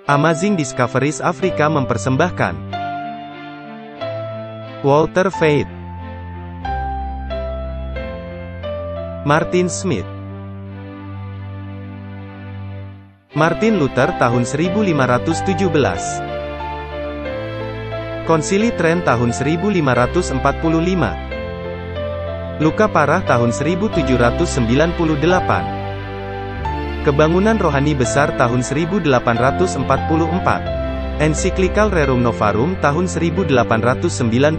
Amazing Discoveries Afrika mempersembahkan Walter Veith, Martin Smith, Martin Luther tahun 1517, Konsili Trent tahun 1545, Luka Parah tahun 1798, Kebangunan Rohani Besar tahun 1844, Ensiklikal Rerum Novarum tahun 1891,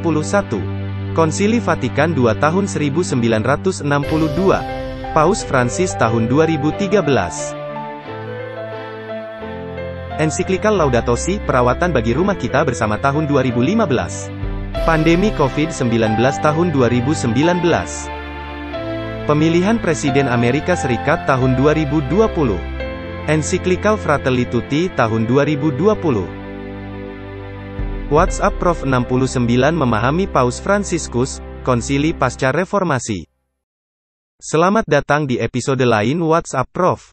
Konsili Vatikan II tahun 1962, Paus Francis tahun 2013. Ensiklikal Laudato Si, Perawatan bagi Rumah Kita Bersama tahun 2015. Pandemi COVID-19 tahun 2019. Pemilihan Presiden Amerika Serikat tahun 2020. Ensiklikal Fratelli Tutti tahun 2020. WhatsApp Prof 69 memahami Paus Fransiskus, Konsili Pasca Reformasi. Selamat datang di episode lain WhatsApp Prof.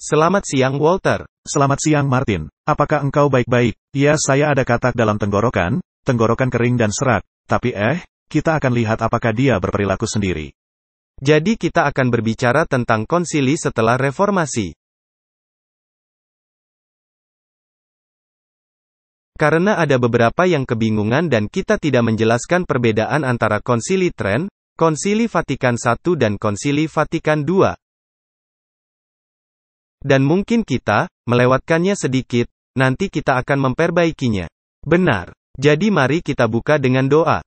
Selamat siang Walter. Selamat siang Martin. Apakah engkau baik-baik? Ya, saya ada katak dalam tenggorokan kering dan serak. Tapi kita akan lihat apakah dia berperilaku sendiri. Jadi kita akan berbicara tentang konsili setelah reformasi. Karena ada beberapa yang kebingungan dan kita tidak menjelaskan perbedaan antara Konsili Trent, Konsili Vatikan I dan Konsili Vatikan II. Dan mungkin kita melewatkannya sedikit, nanti kita akan memperbaikinya. Benar. Jadi mari kita buka dengan doa.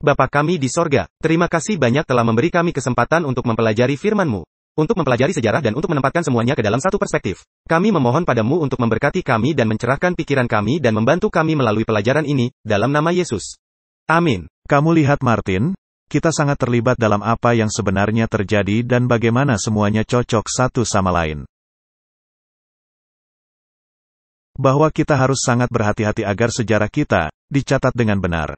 Bapa kami di sorga, terima kasih banyak telah memberi kami kesempatan untuk mempelajari firman-Mu. Untuk mempelajari sejarah dan untuk menempatkan semuanya ke dalam satu perspektif. Kami memohon padamu untuk memberkati kami dan mencerahkan pikiran kami dan membantu kami melalui pelajaran ini, dalam nama Yesus. Amin. Kamu lihat Martin, kita sangat terlibat dalam apa yang sebenarnya terjadi dan bagaimana semuanya cocok satu sama lain. Bahwa kita harus sangat berhati-hati agar sejarah kita dicatat dengan benar.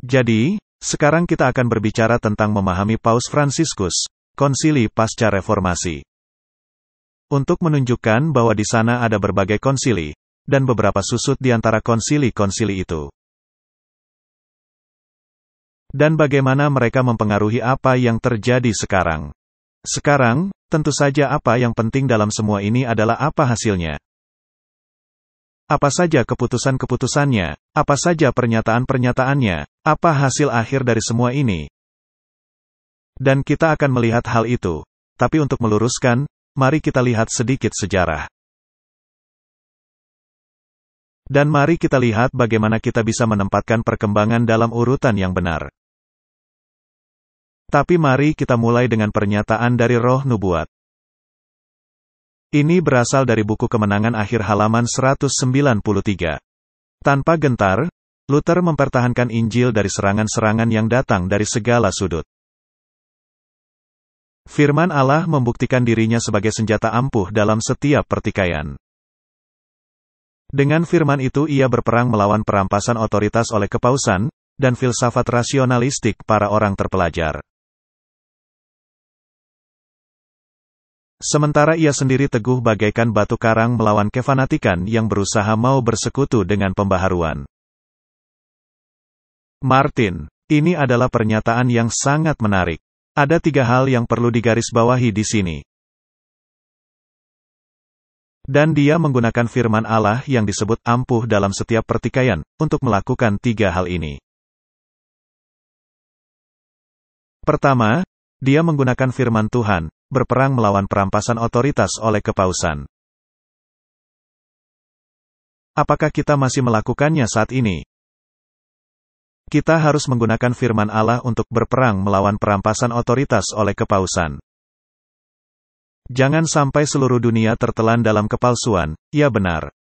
Jadi, sekarang kita akan berbicara tentang memahami Paus Fransiskus, Konsili Pasca Reformasi. Untuk menunjukkan bahwa di sana ada berbagai konsili, dan beberapa susut di antara konsili-konsili itu. Dan bagaimana mereka mempengaruhi apa yang terjadi sekarang. Sekarang, tentu saja apa yang penting dalam semua ini adalah apa hasilnya. Apa saja keputusan-keputusannya, apa saja pernyataan-pernyataannya, apa hasil akhir dari semua ini. Dan kita akan melihat hal itu. Tapi untuk meluruskan, mari kita lihat sedikit sejarah. Dan mari kita lihat bagaimana kita bisa menempatkan perkembangan dalam urutan yang benar. Tapi mari kita mulai dengan pernyataan dari Roh Nubuat. Ini berasal dari buku Kemenangan akhir halaman 193. Tanpa gentar, Luther mempertahankan Injil dari serangan-serangan yang datang dari segala sudut. Firman Allah membuktikan dirinya sebagai senjata ampuh dalam setiap pertikaian. Dengan firman itu ia berperang melawan perampasan otoritas oleh kepausan, dan filsafat rasionalistik para orang terpelajar. Sementara ia sendiri teguh bagaikan batu karang melawan kefanatikan yang berusaha mau bersekutu dengan pembaharuan. Martin, ini adalah pernyataan yang sangat menarik. Ada 3 hal yang perlu digarisbawahi di sini. Dan dia menggunakan firman Allah yang disebut ampuh dalam setiap pertikaian, untuk melakukan 3 hal ini. Pertama, dia menggunakan firman Tuhan, berperang melawan perampasan otoritas oleh kepausan. Apakah kita masih melakukannya saat ini? Kita harus menggunakan firman Allah untuk berperang melawan perampasan otoritas oleh kepausan. Jangan sampai seluruh dunia tertelan dalam kepalsuan, ya benar.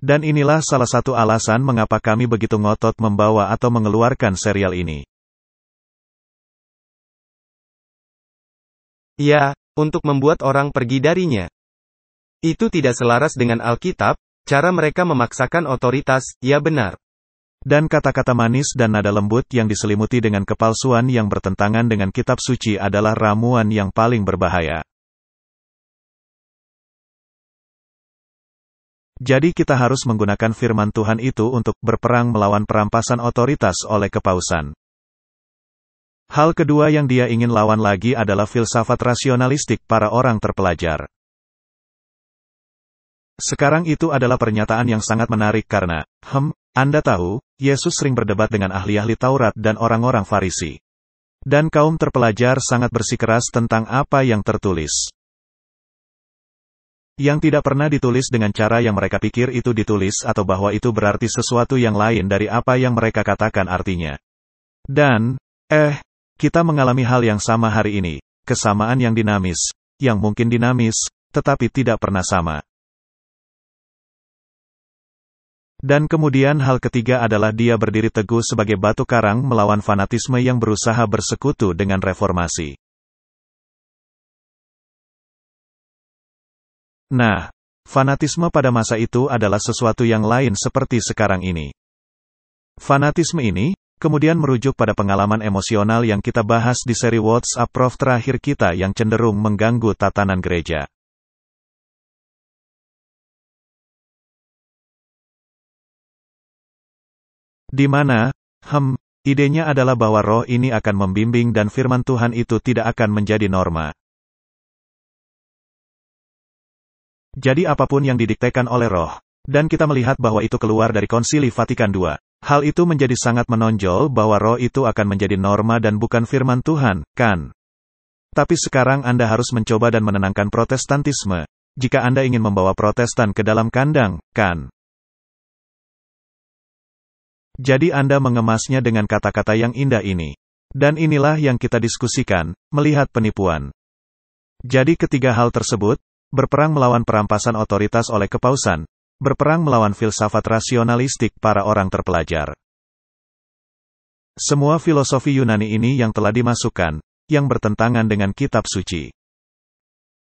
Dan inilah salah satu alasan mengapa kami begitu ngotot membawa atau mengeluarkan serial ini. Ya, untuk membuat orang pergi darinya. Itu tidak selaras dengan Alkitab, cara mereka memaksakan otoritas, ya benar. Dan kata-kata manis dan nada lembut yang diselimuti dengan kepalsuan yang bertentangan dengan kitab suci adalah ramuan yang paling berbahaya. Jadi kita harus menggunakan firman Tuhan itu untuk berperang melawan perampasan otoritas oleh kepausan. Hal kedua yang dia ingin lawan lagi adalah filsafat rasionalistik para orang terpelajar. Sekarang itu adalah pernyataan yang sangat menarik karena, Anda tahu, Yesus sering berdebat dengan ahli-ahli Taurat dan orang-orang Farisi. Dan kaum terpelajar sangat bersikeras tentang apa yang tertulis. Yang tidak pernah ditulis dengan cara yang mereka pikir itu ditulis atau bahwa itu berarti sesuatu yang lain dari apa yang mereka katakan artinya. Dan, kita mengalami hal yang sama hari ini, kesamaan yang dinamis, yang mungkin dinamis, tetapi tidak pernah sama. Dan kemudian hal ketiga adalah dia berdiri teguh sebagai batu karang melawan fanatisme yang berusaha bersekutu dengan reformasi. Nah, fanatisme pada masa itu adalah sesuatu yang lain seperti sekarang ini. Fanatisme ini, kemudian merujuk pada pengalaman emosional yang kita bahas di seri WhatsApp Prof terakhir kita yang cenderung mengganggu tatanan gereja. Di mana, idenya adalah bahwa roh ini akan membimbing dan firman Tuhan itu tidak akan menjadi norma. Jadi apapun yang didiktekan oleh roh, dan kita melihat bahwa itu keluar dari Konsili Vatikan II. Hal itu menjadi sangat menonjol bahwa roh itu akan menjadi norma dan bukan firman Tuhan, kan? Tapi sekarang Anda harus mencoba dan menenangkan Protestantisme, jika Anda ingin membawa Protestan ke dalam kandang, kan? Jadi Anda mengemasnya dengan kata-kata yang indah ini. Dan inilah yang kita diskusikan, melihat penipuan. Jadi ketiga hal tersebut, berperang melawan perampasan otoritas oleh kepausan, berperang melawan filsafat rasionalistik para orang terpelajar. Semua filosofi Yunani ini yang telah dimasukkan, yang bertentangan dengan kitab suci.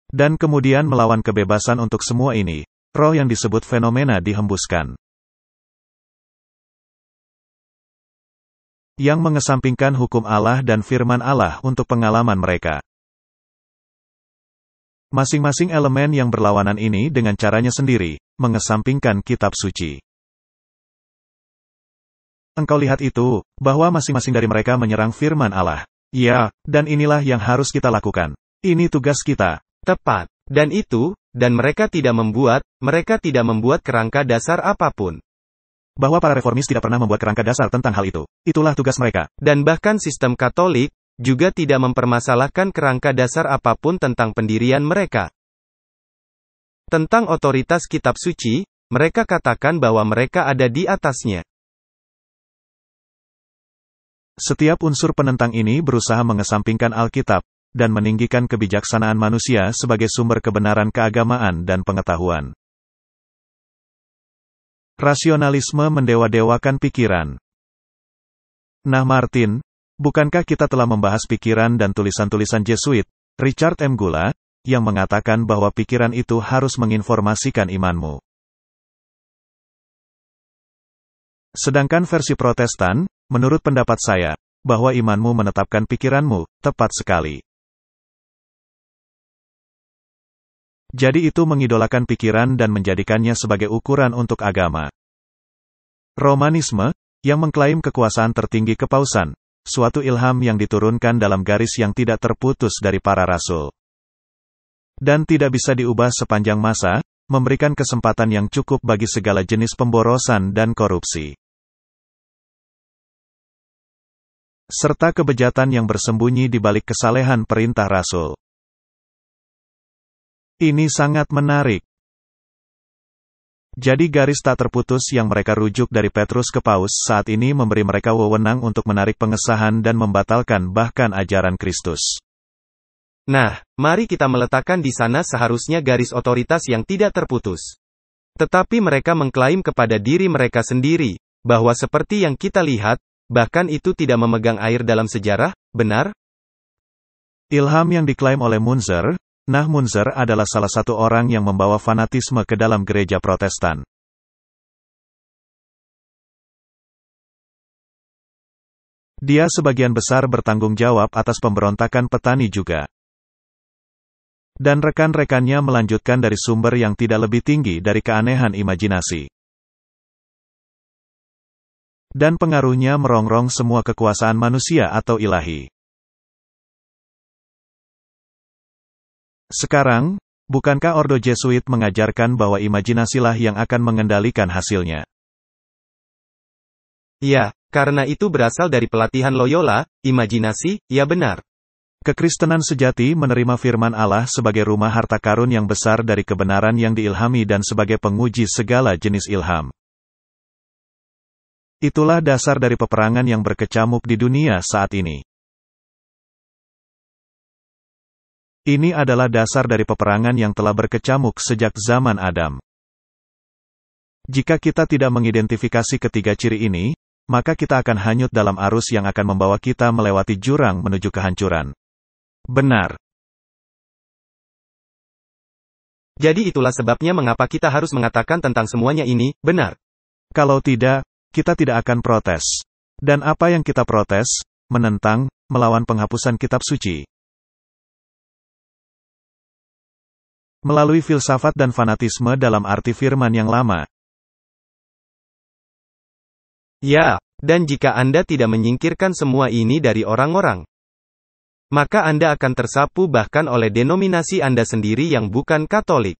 Dan kemudian melawan kebebasan untuk semua ini, roh yang disebut fenomena dihembuskan. Yang mengesampingkan hukum Allah dan firman Allah untuk pengalaman mereka. Masing-masing elemen yang berlawanan ini dengan caranya sendiri, mengesampingkan kitab suci. Engkau lihat itu, bahwa masing-masing dari mereka menyerang firman Allah. Ya, dan inilah yang harus kita lakukan. Ini tugas kita. Tepat. Dan mereka tidak membuat kerangka dasar apapun. Bahwa para reformis tidak pernah membuat kerangka dasar tentang hal itu. Itulah tugas mereka. Dan bahkan sistem Katolik juga tidak mempermasalahkan kerangka dasar apapun tentang pendirian mereka. Tentang otoritas kitab suci, mereka katakan bahwa mereka ada di atasnya. Setiap unsur penentang ini berusaha mengesampingkan Alkitab, dan meninggikan kebijaksanaan manusia sebagai sumber kebenaran keagamaan dan pengetahuan. Rasionalisme mendewa-dewakan pikiran. Nah Martin, bukankah kita telah membahas pikiran dan tulisan-tulisan Jesuit, Richard M. Gula, yang mengatakan bahwa pikiran itu harus menginformasikan imanmu. Sedangkan versi Protestan, menurut pendapat saya, bahwa imanmu menetapkan pikiranmu, tepat sekali. Jadi itu mengidolakan pikiran dan menjadikannya sebagai ukuran untuk agama. Romanisme, yang mengklaim kekuasaan tertinggi kepausan, suatu ilham yang diturunkan dalam garis yang tidak terputus dari para rasul. Dan tidak bisa diubah sepanjang masa, memberikan kesempatan yang cukup bagi segala jenis pemborosan dan korupsi. Serta kebejatan yang bersembunyi di balik kesalehan perintah rasul. Ini sangat menarik. Jadi garis tak terputus yang mereka rujuk dari Petrus ke Paus saat ini memberi mereka wewenang untuk menarik pengesahan dan membatalkan bahkan ajaran Kristus. Nah, mari kita meletakkan di sana seharusnya garis otoritas yang tidak terputus. Tetapi mereka mengklaim kepada diri mereka sendiri, bahwa seperti yang kita lihat, bahkan itu tidak memegang air dalam sejarah, benar? Ilham yang diklaim oleh Munzer, Munzer adalah salah satu orang yang membawa fanatisme ke dalam gereja Protestan. Dia sebagian besar bertanggung jawab atas pemberontakan petani juga. Dan rekan-rekannya melanjutkan dari sumber yang tidak lebih tinggi dari keanehan imajinasi. Dan pengaruhnya merongrong semua kekuasaan manusia atau ilahi. Sekarang, bukankah Ordo Jesuit mengajarkan bahwa imajinasilah yang akan mengendalikan hasilnya? Ya, karena itu berasal dari pelatihan Loyola, imajinasi, ya benar. Kekristenan sejati menerima firman Allah sebagai rumah harta karun yang besar dari kebenaran yang diilhami dan sebagai penguji segala jenis ilham. Itulah dasar dari peperangan yang berkecamuk di dunia saat ini. Ini adalah dasar dari peperangan yang telah berkecamuk sejak zaman Adam. Jika kita tidak mengidentifikasi ketiga ciri ini, maka kita akan hanyut dalam arus yang akan membawa kita melewati jurang menuju kehancuran. Benar. Jadi itulah sebabnya mengapa kita harus mengatakan tentang semuanya ini, benar. Kalau tidak, kita tidak akan protes. Dan apa yang kita protes? Menentang, melawan penghapusan kitab suci. Melalui filsafat dan fanatisme dalam arti firman yang lama. Ya, dan jika Anda tidak menyingkirkan semua ini dari orang-orang, maka Anda akan tersapu bahkan oleh denominasi Anda sendiri yang bukan Katolik.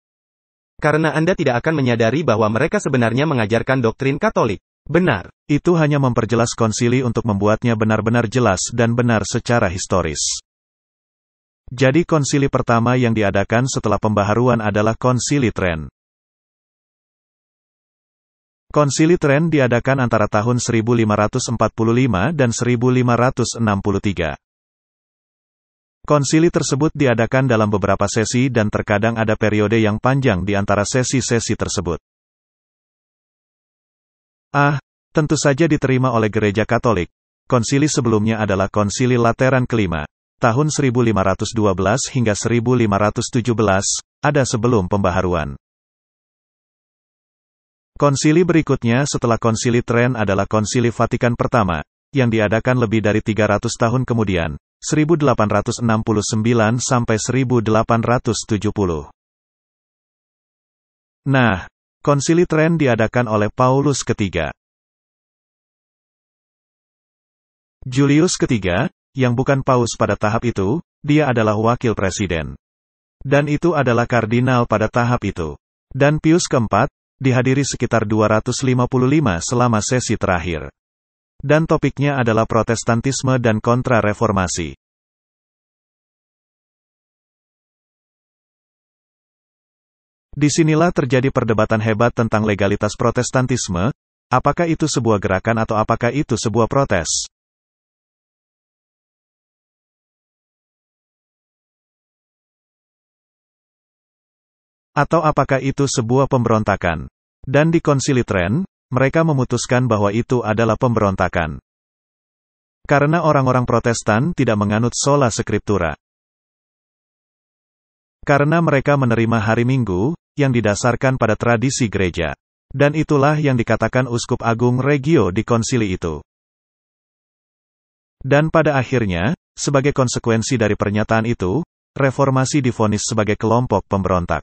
Karena Anda tidak akan menyadari bahwa mereka sebenarnya mengajarkan doktrin Katolik. Benar. Itu hanya memperjelas konsili untuk membuatnya benar-benar jelas dan benar secara historis. Jadi konsili pertama yang diadakan setelah pembaharuan adalah Konsili Tren. Konsili Tren diadakan antara tahun 1545 dan 1563. Konsili tersebut diadakan dalam beberapa sesi dan terkadang ada periode yang panjang di antara sesi-sesi tersebut. Tentu saja diterima oleh Gereja Katolik. Konsili sebelumnya adalah Konsili Lateran kelima, tahun 1512 hingga 1517, ada sebelum pembaharuan. Konsili berikutnya setelah Konsili Tren adalah Konsili Vatikan pertama, yang diadakan lebih dari 300 tahun kemudian. 1869 sampai 1870. Nah, Konsili Tren diadakan oleh Paulus ketiga. Julius ketiga, yang bukan paus pada tahap itu, dia adalah wakil presiden. Dan itu adalah kardinal pada tahap itu. Dan Pius keempat, dihadiri sekitar 255 selama sesi terakhir. Dan topiknya adalah Protestantisme dan Kontra-Reformasi. Disinilah terjadi perdebatan hebat tentang legalitas Protestantisme, apakah itu sebuah gerakan atau apakah itu sebuah protes. Atau apakah itu sebuah pemberontakan. Dan di Konsili Tren, mereka memutuskan bahwa itu adalah pemberontakan. Karena orang-orang Protestan tidak menganut sola scriptura. Karena mereka menerima hari Minggu, yang didasarkan pada tradisi gereja. Dan itulah yang dikatakan Uskup Agung Regio di konsili itu. Dan pada akhirnya, sebagai konsekuensi dari pernyataan itu, reformasi divonis sebagai kelompok pemberontak.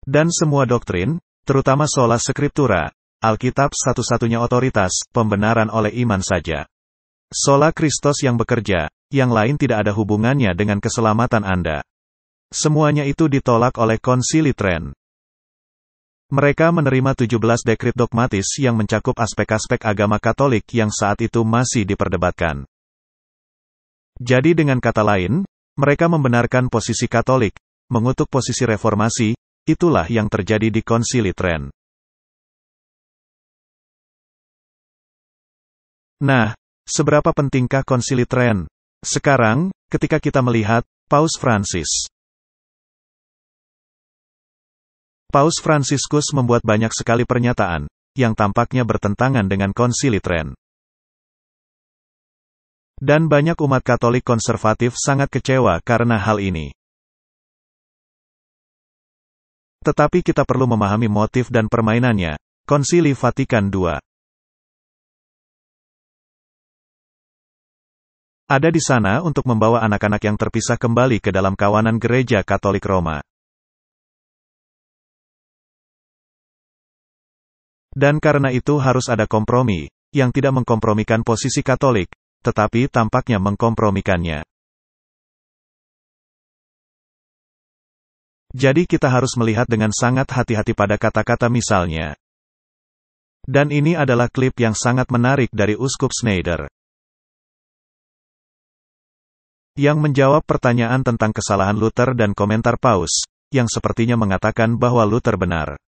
Dan semua doktrin, terutama sola scriptura, Alkitab satu-satunya otoritas, pembenaran oleh iman saja. Sola Kristus yang bekerja, yang lain tidak ada hubungannya dengan keselamatan Anda. Semuanya itu ditolak oleh Konsili Tren. Mereka menerima 17 dekrit dogmatis yang mencakup aspek-aspek agama Katolik yang saat itu masih diperdebatkan. Jadi dengan kata lain, mereka membenarkan posisi Katolik, mengutuk posisi reformasi. Itulah yang terjadi di Konsili Tren. Nah, seberapa pentingkah Konsili Tren? Sekarang, ketika kita melihat Paus Francis. Paus Fransiskus membuat banyak sekali pernyataan, yang tampaknya bertentangan dengan Konsili Tren. Dan banyak umat Katolik konservatif sangat kecewa karena hal ini. Tetapi kita perlu memahami motif dan permainannya. Konsili Vatikan II. ada di sana untuk membawa anak-anak yang terpisah kembali ke dalam kawanan gereja Katolik Roma. Dan karena itu harus ada kompromi, yang tidak mengkompromikan posisi Katolik, tetapi tampaknya mengkompromikannya. Jadi kita harus melihat dengan sangat hati-hati pada kata-kata misalnya. Dan ini adalah klip yang sangat menarik dari Uskup Schneider, yang menjawab pertanyaan tentang kesalahan Luther dan komentar Paus, yang sepertinya mengatakan bahwa Luther benar.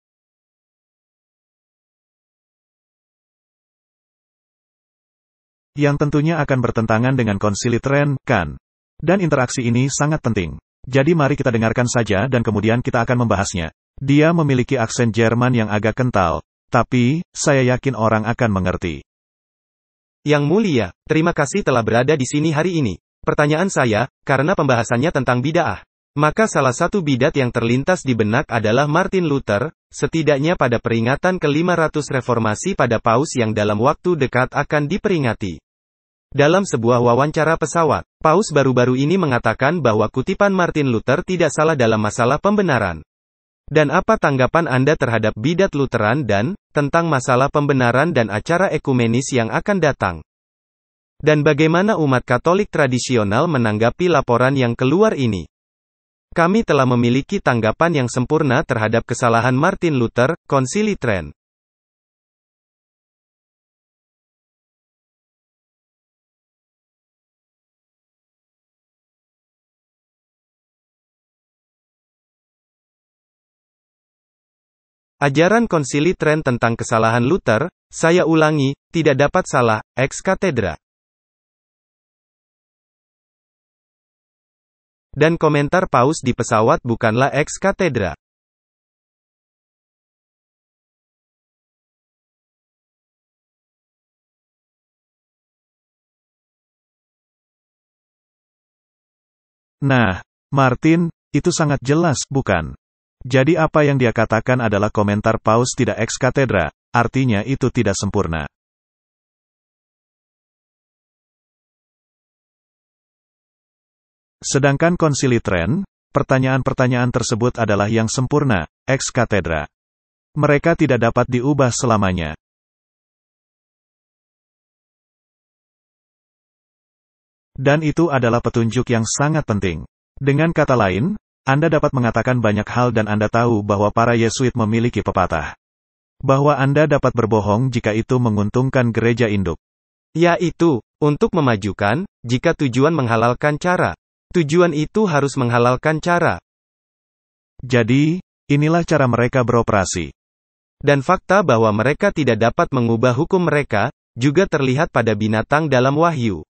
Yang tentunya akan bertentangan dengan Konsili Tren, kan? Dan interaksi ini sangat penting. Jadi mari kita dengarkan saja dan kemudian kita akan membahasnya. Dia memiliki aksen Jerman yang agak kental, tapi, saya yakin orang akan mengerti. Yang mulia, terima kasih telah berada di sini hari ini. Pertanyaan saya, karena pembahasannya tentang bid'ah, maka salah satu bidat yang terlintas di benak adalah Martin Luther, setidaknya pada peringatan ke-500 reformasi pada Paus yang dalam waktu dekat akan diperingati. Dalam sebuah wawancara pesawat, Paus baru-baru ini mengatakan bahwa kutipan Martin Luther tidak salah dalam masalah pembenaran. Dan apa tanggapan Anda terhadap bidat Lutheran dan tentang masalah pembenaran dan acara ekumenis yang akan datang? Dan bagaimana umat Katolik tradisional menanggapi laporan yang keluar ini? Kami telah memiliki tanggapan yang sempurna terhadap kesalahan Martin Luther, Konsili Tren. Ajaran Konsili Tren tentang kesalahan Luther, saya ulangi, tidak dapat salah, ex cathedra. Dan komentar Paus di pesawat bukanlah ex cathedra. Nah, Martin, itu sangat jelas, bukan? Jadi apa yang dia katakan adalah komentar Paus tidak ex cathedra, artinya itu tidak sempurna. Sedangkan Konsili Tren, pertanyaan-pertanyaan tersebut adalah yang sempurna, ex cathedra. Mereka tidak dapat diubah selamanya. Dan itu adalah petunjuk yang sangat penting. Dengan kata lain, Anda dapat mengatakan banyak hal dan Anda tahu bahwa para Yesuit memiliki pepatah. Bahwa Anda dapat berbohong jika itu menguntungkan gereja induk. Yaitu, untuk memajukan, jika tujuan menghalalkan cara. Tujuan itu harus menghalalkan cara. Jadi, inilah cara mereka beroperasi. Dan fakta bahwa mereka tidak dapat mengubah hukum mereka, juga terlihat pada binatang dalam Wahyu.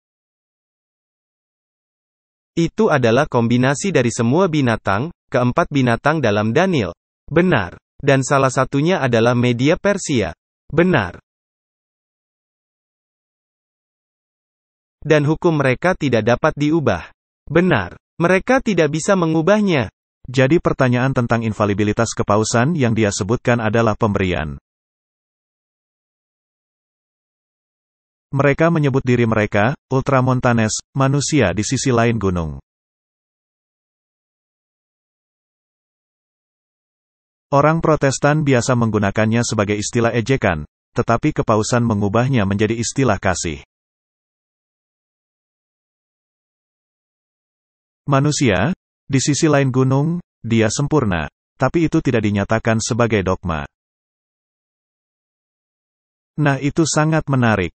Itu adalah kombinasi dari semua binatang, keempat binatang dalam Daniel. Benar. Dan salah satunya adalah media Persia. Benar. Dan hukum mereka tidak dapat diubah. Benar. Mereka tidak bisa mengubahnya. Jadi pertanyaan tentang infalibilitas kepausan yang dia sebutkan adalah pemberian. Mereka menyebut diri mereka, ultramontanes, manusia di sisi lain gunung. Orang Protestan biasa menggunakannya sebagai istilah ejekan, tetapi kepausan mengubahnya menjadi istilah kasih. Manusia, di sisi lain gunung, dia sempurna, tapi itu tidak dinyatakan sebagai dogma. Nah, itu sangat menarik.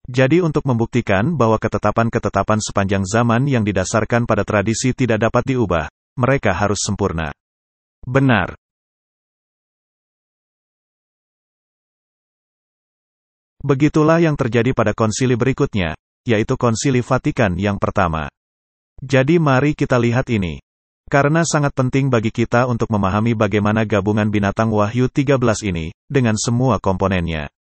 Jadi untuk membuktikan bahwa ketetapan-ketetapan sepanjang zaman yang didasarkan pada tradisi tidak dapat diubah, mereka harus sempurna. Benar. Begitulah yang terjadi pada konsili berikutnya, yaitu Konsili Vatikan yang pertama. Jadi mari kita lihat ini. Karena sangat penting bagi kita untuk memahami bagaimana gabungan binatang Wahyu 13 ini, dengan semua komponennya.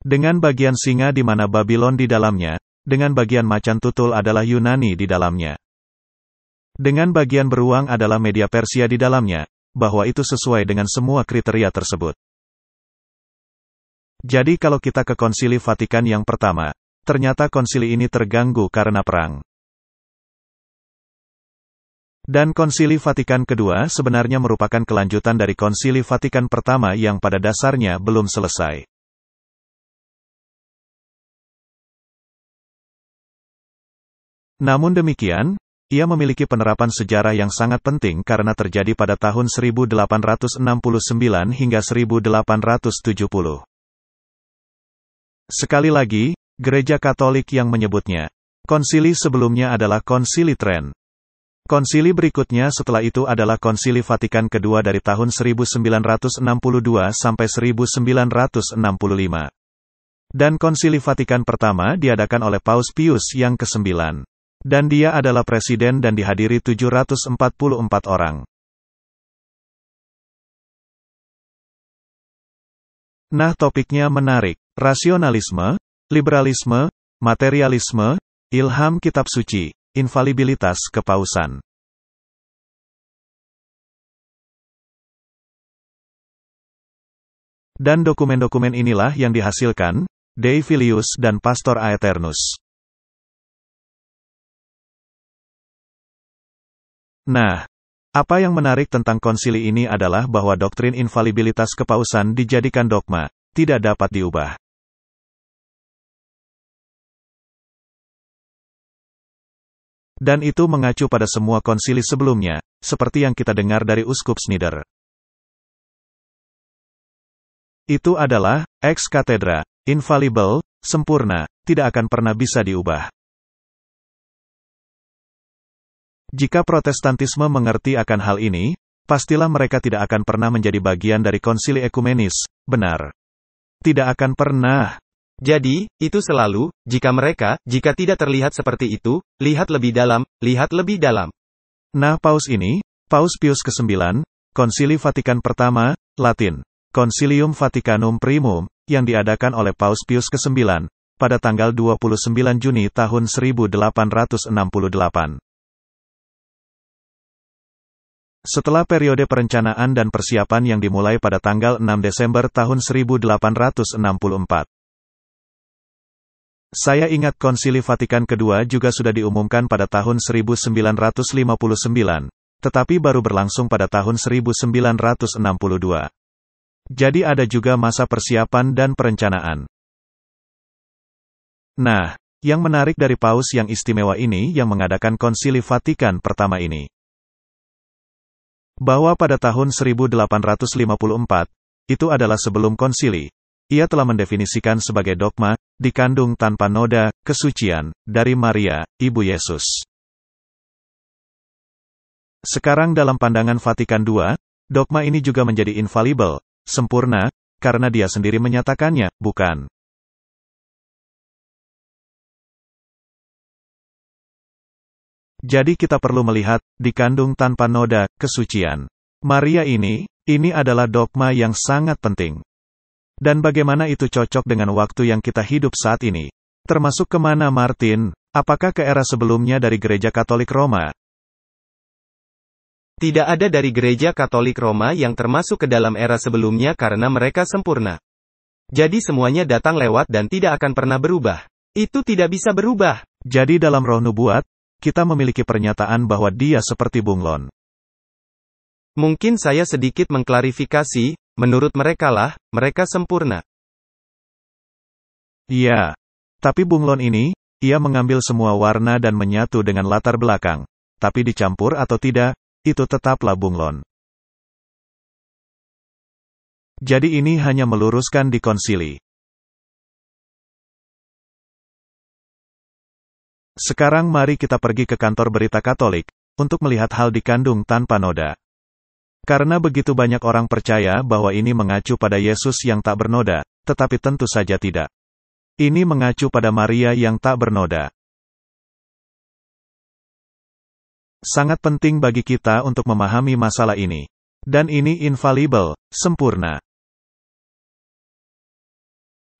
Dengan bagian singa di mana Babylon di dalamnya, dengan bagian macan tutul adalah Yunani di dalamnya. Dengan bagian beruang adalah media Persia di dalamnya, bahwa itu sesuai dengan semua kriteria tersebut. Jadi kalau kita ke Konsili Vatikan yang pertama, ternyata konsili ini terganggu karena perang. Dan Konsili Vatikan kedua sebenarnya merupakan kelanjutan dari Konsili Vatikan pertama yang pada dasarnya belum selesai. Namun demikian, ia memiliki penerapan sejarah yang sangat penting karena terjadi pada tahun 1869 hingga 1870. Sekali lagi, Gereja Katolik yang menyebutnya. Konsili sebelumnya adalah Konsili Trent. Konsili berikutnya setelah itu adalah Konsili Vatikan kedua dari tahun 1962 sampai 1965. Dan Konsili Vatikan pertama diadakan oleh Paus Pius yang ke-9. Dan dia adalah presiden dan dihadiri 744 orang. Nah, topiknya menarik. Rasionalisme, liberalisme, materialisme, ilham kitab suci, infalibilitas kepausan. Dan dokumen-dokumen inilah yang dihasilkan Dei Filius dan Pastor Aeternus. Nah, apa yang menarik tentang konsili ini adalah bahwa doktrin infalibilitas kepausan dijadikan dogma, tidak dapat diubah. Dan itu mengacu pada semua konsili sebelumnya, seperti yang kita dengar dari Uskup Schneider. Itu adalah ex cathedra, infallible, sempurna, tidak akan pernah bisa diubah. Jika Protestantisme mengerti akan hal ini, pastilah mereka tidak akan pernah menjadi bagian dari konsili ekumenis, benar? Tidak akan pernah. Jadi, itu selalu, jika tidak terlihat seperti itu, lihat lebih dalam, lihat lebih dalam. Nah, Paus ini, Paus Pius ke-9, Konsili Vatikan pertama, Latin, Concilium Vaticanum Primum, yang diadakan oleh Paus Pius ke-9, pada tanggal 29 Juni tahun 1868. Setelah periode perencanaan dan persiapan yang dimulai pada tanggal 6 Desember tahun 1864. Saya ingat Konsili Vatikan kedua juga sudah diumumkan pada tahun 1959, tetapi baru berlangsung pada tahun 1962. Jadi ada juga masa persiapan dan perencanaan. Nah, yang menarik dari Paus yang istimewa ini yang mengadakan Konsili Vatikan pertama ini, bahwa pada tahun 1854, itu adalah sebelum konsili, ia telah mendefinisikan sebagai dogma, dikandung tanpa noda, kesucian, dari Maria, Ibu Yesus. Sekarang dalam pandangan Vatikan II, dogma ini juga menjadi infallible, sempurna, karena dia sendiri menyatakannya, bukan? Jadi kita perlu melihat, dikandung tanpa noda, kesucian. Maria ini adalah dogma yang sangat penting. Dan bagaimana itu cocok dengan waktu yang kita hidup saat ini? Termasuk kemana Martin? Apakah ke era sebelumnya dari Gereja Katolik Roma? Tidak ada dari Gereja Katolik Roma yang termasuk ke dalam era sebelumnya karena mereka sempurna. Jadi semuanya datang lewat dan tidak akan pernah berubah. Itu tidak bisa berubah. Jadi dalam roh nubuat, kita memiliki pernyataan bahwa dia seperti bunglon. Mungkin saya sedikit mengklarifikasi, menurut mereka sempurna. Iya. Tapi bunglon ini, ia mengambil semua warna dan menyatu dengan latar belakang. Tapi dicampur atau tidak, itu tetaplah bunglon. Jadi ini hanya meluruskan di konsili. Sekarang mari kita pergi ke kantor berita Katolik, untuk melihat hal dikandung tanpa noda. Karena begitu banyak orang percaya bahwa ini mengacu pada Yesus yang tak bernoda, tetapi tentu saja tidak. Ini mengacu pada Maria yang tak bernoda. Sangat penting bagi kita untuk memahami masalah ini. Dan ini infallible, sempurna.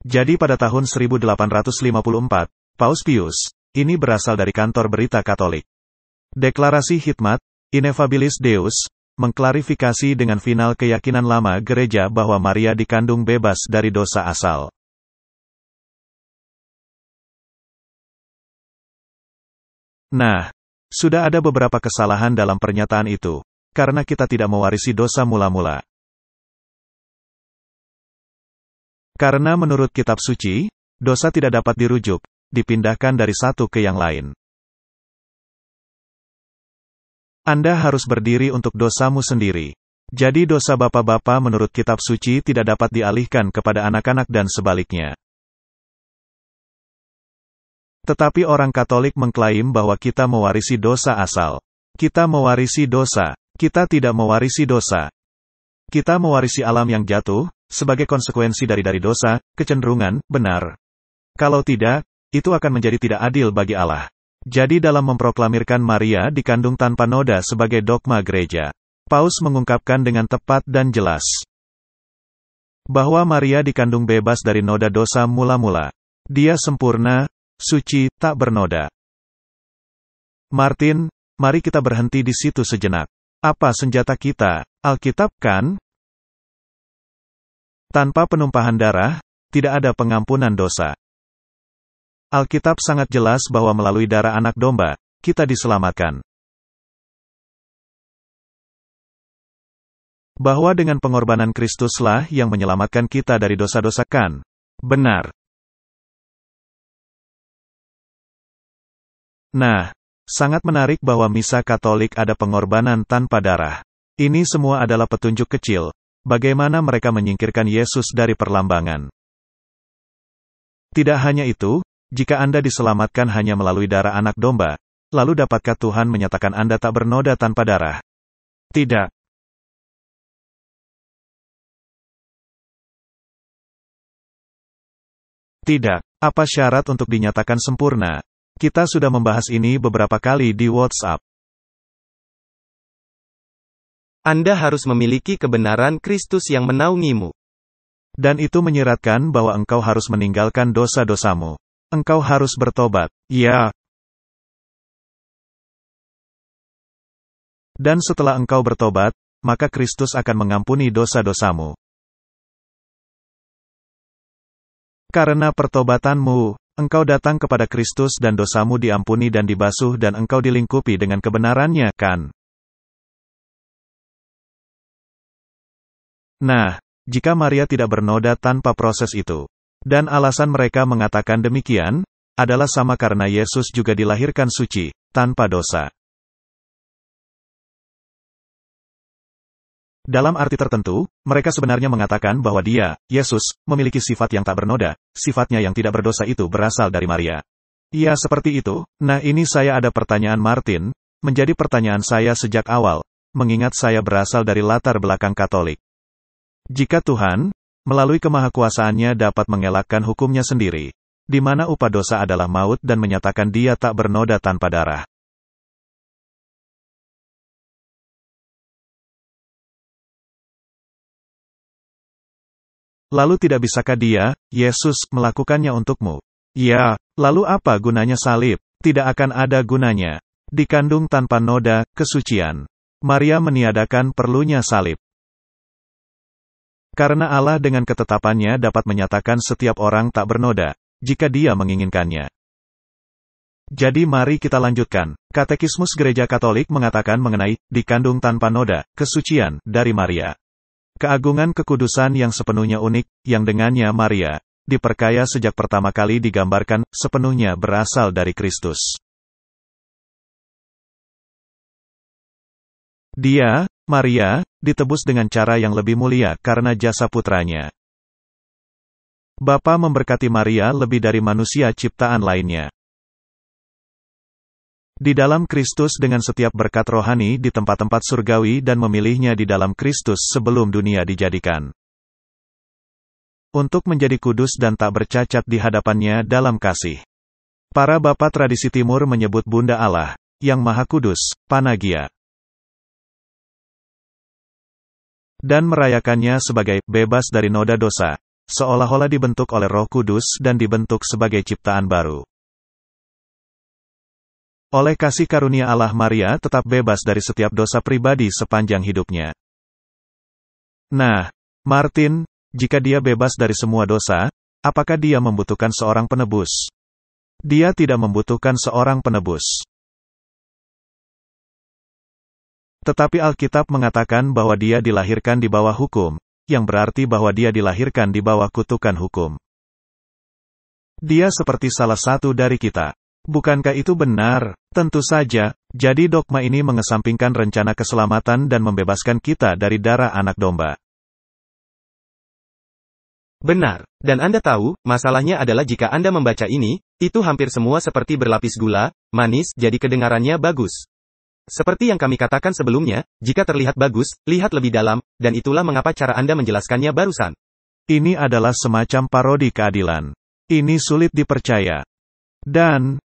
Jadi pada tahun 1854, Paus Pius, ini berasal dari kantor berita Katolik. Deklarasi Hikmat, Ineffabilis Deus, mengklarifikasi dengan final keyakinan lama gereja bahwa Maria dikandung bebas dari dosa asal. Nah, sudah ada beberapa kesalahan dalam pernyataan itu, karena kita tidak mewarisi dosa mula-mula. Karena menurut kitab suci, dosa tidak dapat dirujuk, dipindahkan dari satu ke yang lain. Anda harus berdiri untuk dosamu sendiri. Jadi dosa bapak-bapak menurut kitab suci tidak dapat dialihkan kepada anak-anak dan sebaliknya. Tetapi orang Katolik mengklaim bahwa kita mewarisi dosa asal. Kita mewarisi dosa. Kita tidak mewarisi dosa. Kita mewarisi alam yang jatuh, sebagai konsekuensi dari dosa, kecenderungan, benar. Kalau tidak, itu akan menjadi tidak adil bagi Allah. Jadi dalam memproklamirkan Maria dikandung tanpa noda sebagai dogma gereja, Paus mengungkapkan dengan tepat dan jelas bahwa Maria dikandung bebas dari noda dosa mula-mula. Dia sempurna, suci, tak bernoda. Martin, mari kita berhenti di situ sejenak. Apa senjata kita? Alkitab kan? Tanpa penumpahan darah, tidak ada pengampunan dosa. Alkitab sangat jelas bahwa melalui darah anak domba, kita diselamatkan. Bahwa dengan pengorbanan Kristuslah yang menyelamatkan kita dari dosa-dosa kan? Benar. Nah, sangat menarik bahwa misa Katolik ada pengorbanan tanpa darah. Ini semua adalah petunjuk kecil, bagaimana mereka menyingkirkan Yesus dari perlambangan. Tidak hanya itu, jika Anda diselamatkan hanya melalui darah anak domba, lalu dapatkah Tuhan menyatakan Anda tak bernoda tanpa darah? Tidak. Tidak. Apa syarat untuk dinyatakan sempurna? Kita sudah membahas ini beberapa kali di WhatsApp. Anda harus memiliki kebenaran Kristus yang menaungimu. Dan itu menyiratkan bahwa engkau harus meninggalkan dosa-dosamu. Engkau harus bertobat. Ya. Dan setelah engkau bertobat, maka Kristus akan mengampuni dosa-dosamu. Karena pertobatanmu, engkau datang kepada Kristus dan dosamu diampuni dan dibasuh dan engkau dilingkupi dengan kebenarannya, kan? Nah, jika Maria tidak bernoda tanpa proses itu, dan alasan mereka mengatakan demikian, adalah sama karena Yesus juga dilahirkan suci, tanpa dosa. Dalam arti tertentu, mereka sebenarnya mengatakan bahwa dia, Yesus, memiliki sifat yang tak bernoda, sifatnya yang tidak berdosa itu berasal dari Maria. Ya seperti itu. Nah ini saya ada pertanyaan Martin, menjadi pertanyaan saya sejak awal, mengingat saya berasal dari latar belakang Katolik. Jika Tuhan, melalui kemahakuasaannya dapat mengelakkan hukumnya sendiri, di mana upah dosa adalah maut dan menyatakan dia tak bernoda tanpa darah. Lalu tidak bisakah dia, Yesus, melakukannya untukmu? Ya, lalu apa gunanya salib? Tidak akan ada gunanya. Dikandung tanpa noda, kesucian. Maria meniadakan perlunya salib. Karena Allah dengan ketetapannya dapat menyatakan setiap orang tak bernoda, jika dia menginginkannya. Jadi mari kita lanjutkan. Katekismus Gereja Katolik mengatakan mengenai, dikandung tanpa noda, kesucian, dari Maria. Keagungan kekudusan yang sepenuhnya unik, yang dengannya Maria, diperkaya sejak pertama kali digambarkan, sepenuhnya berasal dari Kristus. Dia, Maria, ditebus dengan cara yang lebih mulia karena jasa putranya. Bapa memberkati Maria lebih dari manusia ciptaan lainnya. Di dalam Kristus dengan setiap berkat rohani di tempat-tempat surgawi dan memilihnya di dalam Kristus sebelum dunia dijadikan. Untuk menjadi kudus dan tak bercacat di hadapannya dalam kasih. Para bapa tradisi timur menyebut Bunda Allah, yang Maha Kudus, Panagia. Dan merayakannya sebagai bebas dari noda dosa, seolah-olah dibentuk oleh Roh Kudus dan dibentuk sebagai ciptaan baru. Oleh kasih karunia Allah, Maria tetap bebas dari setiap dosa pribadi sepanjang hidupnya. Nah, Martin, jika dia bebas dari semua dosa, apakah dia membutuhkan seorang penebus? Dia tidak membutuhkan seorang penebus. Tetapi Alkitab mengatakan bahwa dia dilahirkan di bawah hukum, yang berarti bahwa dia dilahirkan di bawah kutukan hukum. Dia seperti salah satu dari kita. Bukankah itu benar? Tentu saja. Jadi dogma ini mengesampingkan rencana keselamatan dan membebaskan kita dari darah anak domba. Benar. Dan Anda tahu, masalahnya adalah jika Anda membaca ini, itu hampir semua seperti berlapis gula, manis, jadi kedengarannya bagus. Seperti yang kami katakan sebelumnya, jika terlihat bagus, lihat lebih dalam, dan itulah mengapa cara Anda menjelaskannya barusan. Ini adalah semacam parodi keadilan. Ini sulit dipercaya. Dan,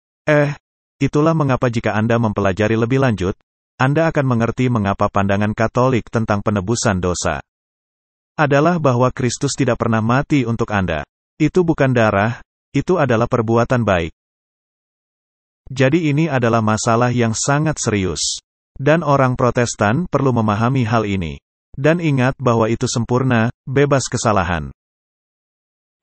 itulah mengapa jika Anda mempelajari lebih lanjut, Anda akan mengerti mengapa pandangan Katolik tentang penebusan dosa adalah bahwa Kristus tidak pernah mati untuk Anda. Itu bukan darah, itu adalah perbuatan baik. Jadi ini adalah masalah yang sangat serius. Dan orang Protestan perlu memahami hal ini. Dan ingat bahwa itu sempurna, bebas kesalahan.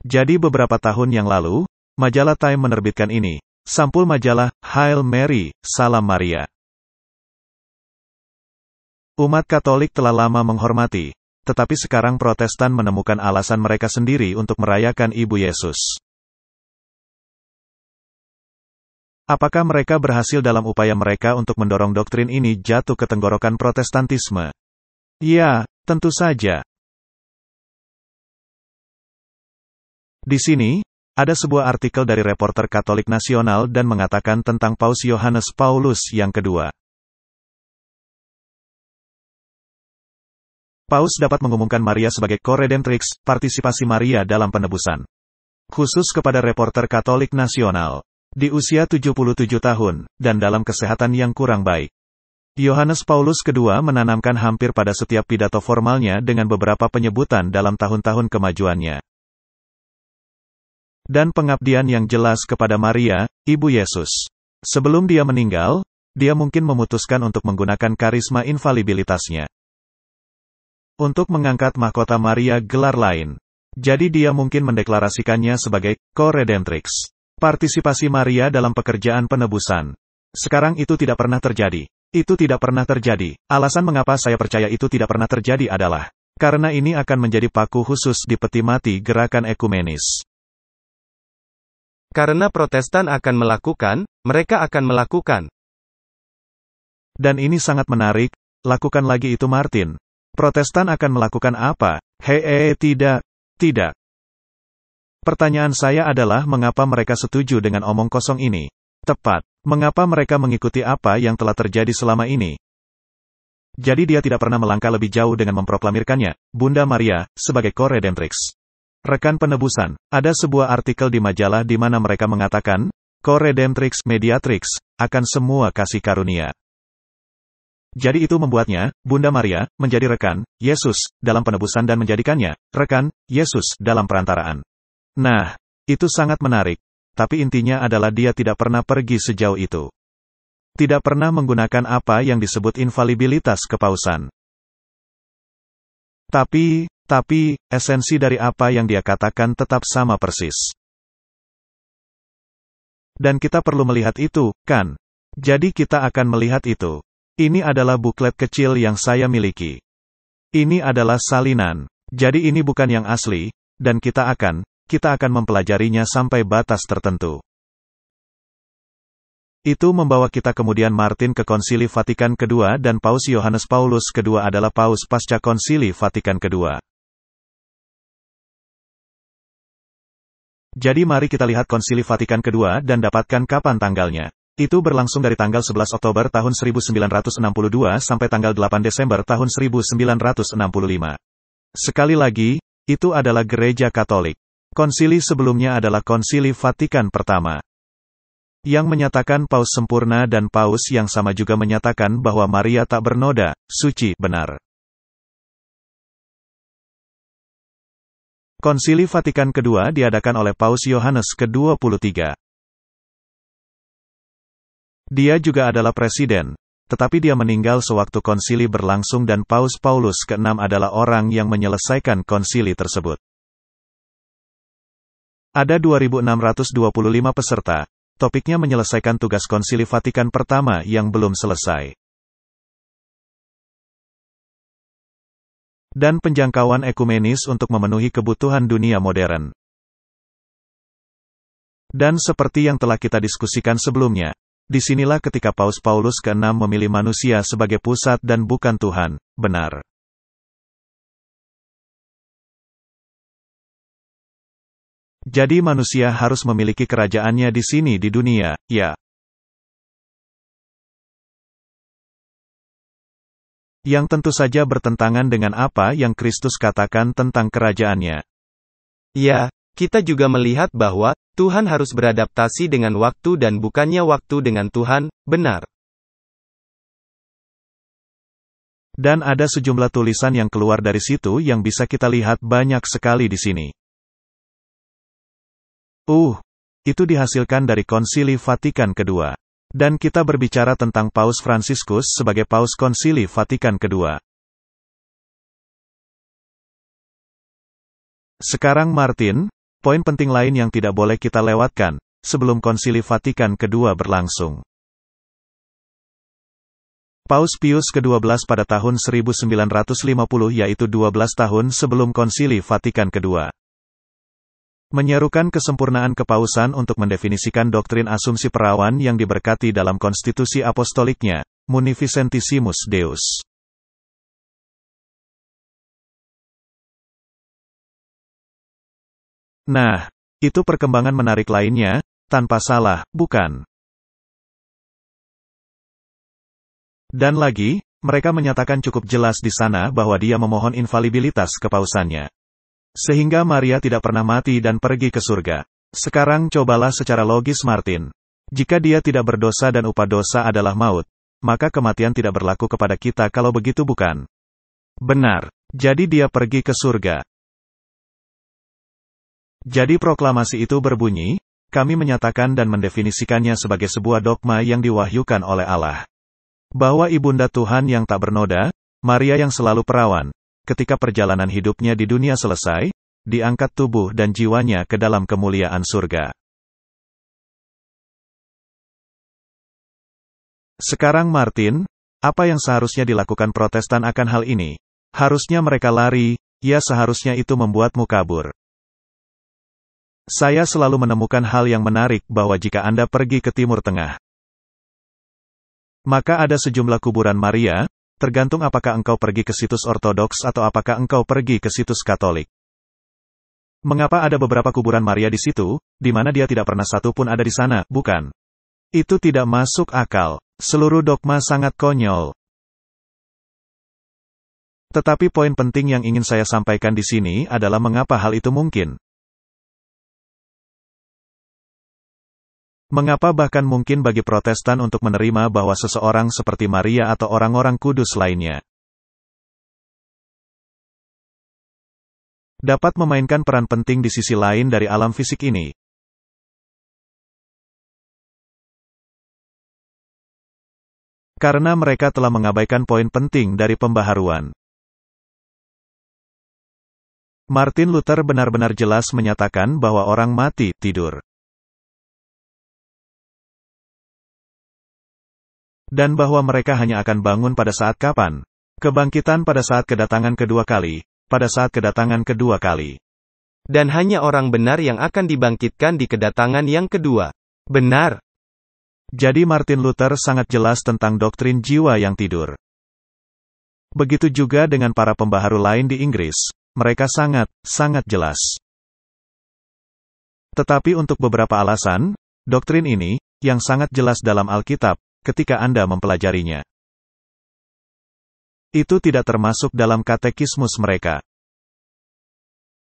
Jadi beberapa tahun yang lalu, majalah Time menerbitkan ini. Sampul majalah, Hail Mary, Salam Maria. Umat Katolik telah lama menghormati, tetapi sekarang Protestan menemukan alasan mereka sendiri untuk merayakan Ibu Yesus. Apakah mereka berhasil dalam upaya mereka untuk mendorong doktrin ini jatuh ke tenggorokan Protestantisme? Ya, tentu saja. Di sini, ada sebuah artikel dari Reporter Katolik Nasional dan mengatakan tentang Paus Yohanes Paulus yang kedua. Paus dapat mengumumkan Maria sebagai co-redemptrix, partisipasi Maria dalam penebusan. Khusus kepada Reporter Katolik Nasional. Di usia 77 tahun, dan dalam kesehatan yang kurang baik. Yohanes Paulus kedua menanamkan hampir pada setiap pidato formalnya dengan beberapa penyebutan dalam tahun-tahun kemajuannya. Dan pengabdian yang jelas kepada Maria, Ibu Yesus. Sebelum dia meninggal, dia mungkin memutuskan untuk menggunakan karisma infalibilitasnya. Untuk mengangkat mahkota Maria gelar lain. Jadi dia mungkin mendeklarasikannya sebagai co-redemptrix. Partisipasi Maria dalam pekerjaan penebusan. Sekarang itu tidak pernah terjadi. Itu tidak pernah terjadi. Alasan mengapa saya percaya itu tidak pernah terjadi adalah karena ini akan menjadi paku khusus di peti mati gerakan ekumenis. Karena Protestan akan melakukan, mereka akan melakukan. Dan ini sangat menarik, lakukan lagi itu Martin. Protestan akan melakukan apa? Tidak. Pertanyaan saya adalah mengapa mereka setuju dengan omong kosong ini? Tepat. Mengapa mereka mengikuti apa yang telah terjadi selama ini? Jadi dia tidak pernah melangkah lebih jauh dengan memproklamirkannya, Bunda Maria, sebagai co-redemptrix. Rekan penebusan, ada sebuah artikel di majalah di mana mereka mengatakan, co-redemptrix mediatrix, akan semua kasih karunia. Jadi itu membuatnya, Bunda Maria, menjadi rekan, Yesus, dalam penebusan dan menjadikannya, rekan, Yesus, dalam perantaraan. Nah, itu sangat menarik. Tapi intinya adalah dia tidak pernah pergi sejauh itu. Tidak pernah menggunakan apa yang disebut infalibilitas kepausan. Tapi, esensi dari apa yang dia katakan tetap sama persis. Dan kita perlu melihat itu, kan? Jadi kita akan melihat itu. Ini adalah buklet kecil yang saya miliki. Ini adalah salinan. Jadi ini bukan yang asli, dan kita akan mempelajarinya sampai batas tertentu. Itu membawa kita kemudian Martin ke Konsili Vatikan II dan Paus Yohanes Paulus II adalah Paus pasca Konsili Vatikan II. Jadi mari kita lihat Konsili Vatikan II dan dapatkan kapan tanggalnya. Itu berlangsung dari tanggal 11 Oktober tahun 1962 sampai tanggal 8 Desember tahun 1965. Sekali lagi, itu adalah Gereja Katolik. Konsili sebelumnya adalah Konsili Vatikan pertama. Yang menyatakan Paus sempurna dan Paus yang sama juga menyatakan bahwa Maria tak bernoda, suci, benar. Konsili Vatikan II diadakan oleh Paus Yohanes ke-23. Dia juga adalah presiden, tetapi dia meninggal sewaktu konsili berlangsung dan Paus Paulus ke-6 adalah orang yang menyelesaikan konsili tersebut. Ada 2.625 peserta. Topiknya menyelesaikan tugas konsili Vatikan pertama yang belum selesai. Dan penjangkauan ekumenis untuk memenuhi kebutuhan dunia modern. Dan seperti yang telah kita diskusikan sebelumnya, disinilah ketika Paus Paulus ke-6 memilih manusia sebagai pusat dan bukan Tuhan, benar. Jadi manusia harus memiliki kerajaannya di sini di dunia, ya. Yang tentu saja bertentangan dengan apa yang Kristus katakan tentang kerajaannya. Ya, kita juga melihat bahwa Tuhan harus beradaptasi dengan waktu dan bukannya waktu dengan Tuhan, benar. Dan ada sejumlah tulisan yang keluar dari situ yang bisa kita lihat banyak sekali di sini. Itu dihasilkan dari Konsili Vatikan kedua. Dan kita berbicara tentang Paus Fransiskus sebagai Paus Konsili Vatikan kedua. Sekarang Martin, poin penting lain yang tidak boleh kita lewatkan, sebelum Konsili Vatikan kedua berlangsung. Paus Pius ke-12 pada tahun 1950 yaitu 12 tahun sebelum Konsili Vatikan kedua. Menyerukan kesempurnaan kepausan untuk mendefinisikan doktrin asumsi perawan yang diberkati dalam konstitusi apostoliknya, Munificentissimus Deus. Nah, itu perkembangan menarik lainnya, tanpa salah, bukan? Dan lagi, mereka menyatakan cukup jelas di sana bahwa dia memohon infalibilitas kepausannya. Sehingga Maria tidak pernah mati dan pergi ke surga. Sekarang cobalah secara logis Martin. Jika dia tidak berdosa dan upah dosa adalah maut, maka kematian tidak berlaku kepada kita kalau begitu bukan? Benar. Jadi dia pergi ke surga. Jadi proklamasi itu berbunyi, kami menyatakan dan mendefinisikannya sebagai sebuah dogma yang diwahyukan oleh Allah. Bahwa Ibunda Tuhan yang tak bernoda, Maria yang selalu perawan, ketika perjalanan hidupnya di dunia selesai, diangkat tubuh dan jiwanya ke dalam kemuliaan surga. Sekarang Martin, apa yang seharusnya dilakukan Protestan akan hal ini? Harusnya mereka lari, ya seharusnya itu membuatmu kabur. Saya selalu menemukan hal yang menarik bahwa jika Anda pergi ke Timur Tengah, maka ada sejumlah kuburan Maria, tergantung apakah engkau pergi ke situs Ortodoks atau apakah engkau pergi ke situs Katolik. Mengapa ada beberapa kuburan Maria di situ, di mana dia tidak pernah satu pun ada di sana, bukan? Itu tidak masuk akal. Seluruh dogma sangat konyol. Tetapi poin penting yang ingin saya sampaikan di sini adalah mengapa hal itu mungkin. Mengapa bahkan mungkin bagi Protestan untuk menerima bahwa seseorang seperti Maria atau orang-orang kudus lainnya dapat memainkan peran penting di sisi lain dari alam fisik ini? Karena mereka telah mengabaikan poin penting dari pembaharuan. Martin Luther benar-benar jelas menyatakan bahwa orang mati tidur. Dan bahwa mereka hanya akan bangun pada saat kapan? Kebangkitan pada saat kedatangan kedua kali, pada saat kedatangan kedua kali. Dan hanya orang benar yang akan dibangkitkan di kedatangan yang kedua. Benar. Jadi Martin Luther sangat jelas tentang doktrin jiwa yang tidur. Begitu juga dengan para pembaharu lain di Inggris, mereka sangat jelas. Tetapi untuk beberapa alasan, doktrin ini, yang sangat jelas dalam Alkitab, ketika Anda mempelajarinya, itu tidak termasuk dalam katekismus mereka.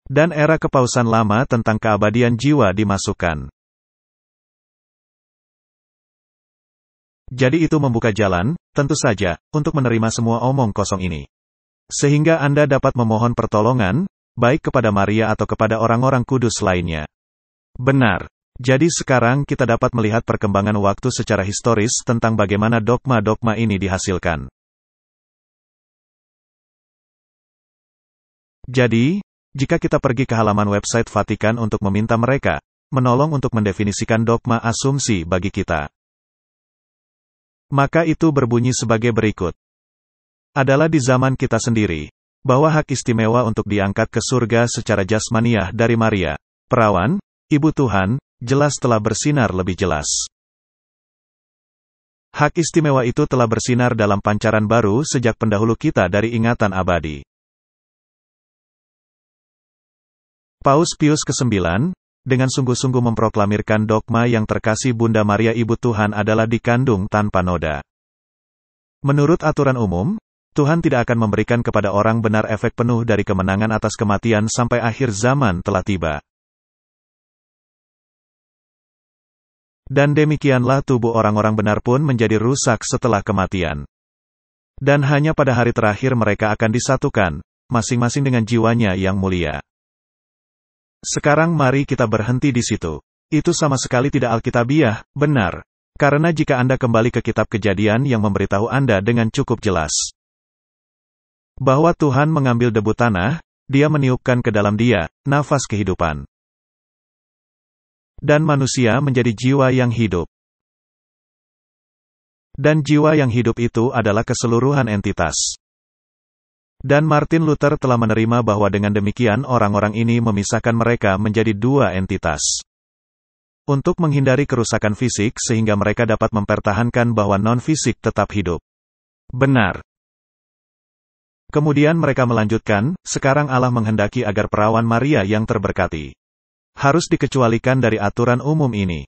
Dan era kepausan lama tentang keabadian jiwa dimasukkan. Jadi itu membuka jalan, tentu saja, untuk menerima semua omong kosong ini. Sehingga Anda dapat memohon pertolongan, baik kepada Maria atau kepada orang-orang kudus lainnya. Benar. Jadi sekarang kita dapat melihat perkembangan waktu secara historis tentang bagaimana dogma-dogma ini dihasilkan. Jadi, jika kita pergi ke halaman website Vatikan untuk meminta mereka menolong untuk mendefinisikan dogma asumsi bagi kita, maka itu berbunyi sebagai berikut. Adalah di zaman kita sendiri, bahwa hak istimewa untuk diangkat ke surga secara jasmaniah dari Maria, perawan, Ibu Tuhan, jelas telah bersinar lebih jelas. Hak istimewa itu telah bersinar dalam pancaran baru sejak pendahulu kita dari ingatan abadi. Paus Pius ke-9, dengan sungguh-sungguh memproklamirkan dogma yang terkasih Bunda Maria Ibu Tuhan adalah dikandung tanpa noda. Menurut aturan umum, Tuhan tidak akan memberikan kepada orang benar efek penuh dari kemenangan atas kematian sampai akhir zaman telah tiba. Dan demikianlah tubuh orang-orang benar pun menjadi rusak setelah kematian. Dan hanya pada hari terakhir mereka akan disatukan, masing-masing dengan jiwanya yang mulia. Sekarang mari kita berhenti di situ. Itu sama sekali tidak alkitabiah, benar. Karena jika Anda kembali ke kitab Kejadian yang memberitahu Anda dengan cukup jelas bahwa Tuhan mengambil debu tanah, Dia meniupkan ke dalam dia nafas kehidupan. Dan manusia menjadi jiwa yang hidup. Dan jiwa yang hidup itu adalah keseluruhan entitas. Dan Martin Luther telah menerima bahwa dengan demikian orang-orang ini memisahkan mereka menjadi dua entitas. Untuk menghindari kerusakan fisik sehingga mereka dapat mempertahankan bahwa non-fisik tetap hidup. Benar. Kemudian mereka melanjutkan, sekarang Allah menghendaki agar perawan Maria yang terberkati harus dikecualikan dari aturan umum ini.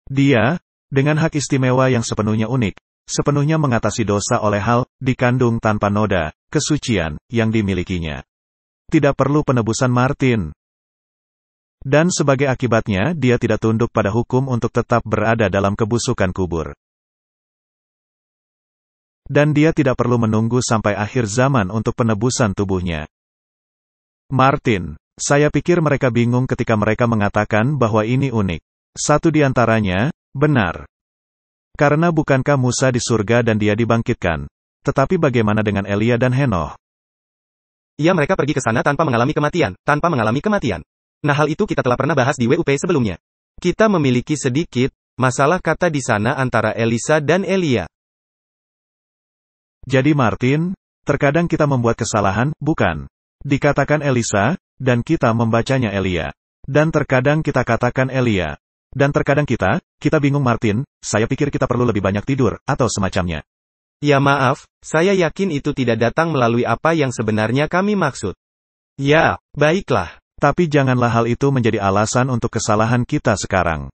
Dia, dengan hak istimewa yang sepenuhnya unik, sepenuhnya mengatasi dosa oleh hal, dikandung tanpa noda, kesucian, yang dimilikinya. Tidak perlu penebusan Martin. Dan sebagai akibatnya, dia tidak tunduk pada hukum untuk tetap berada dalam kebusukan kubur. Dan dia tidak perlu menunggu sampai akhir zaman untuk penebusan tubuhnya. Martin, saya pikir mereka bingung ketika mereka mengatakan bahwa ini unik. Satu di antaranya, benar. Karena bukankah Musa di surga dan dia dibangkitkan? Tetapi bagaimana dengan Elia dan Henoh? Ya, mereka pergi ke sana tanpa mengalami kematian, Nah, hal itu kita telah pernah bahas di WUP sebelumnya. Kita memiliki sedikit masalah kata di sana antara Elisa dan Elia. Jadi Martin, terkadang kita membuat kesalahan, bukan? Dikatakan Elisa, dan kita membacanya Elia. Dan terkadang kita katakan Elia. Dan terkadang kita bingung Martin, saya pikir kita perlu lebih banyak tidur, atau semacamnya. Ya maaf, saya yakin itu tidak datang melalui apa yang sebenarnya kami maksud. Ya, baiklah. Tapi janganlah hal itu menjadi alasan untuk kesalahan kita sekarang.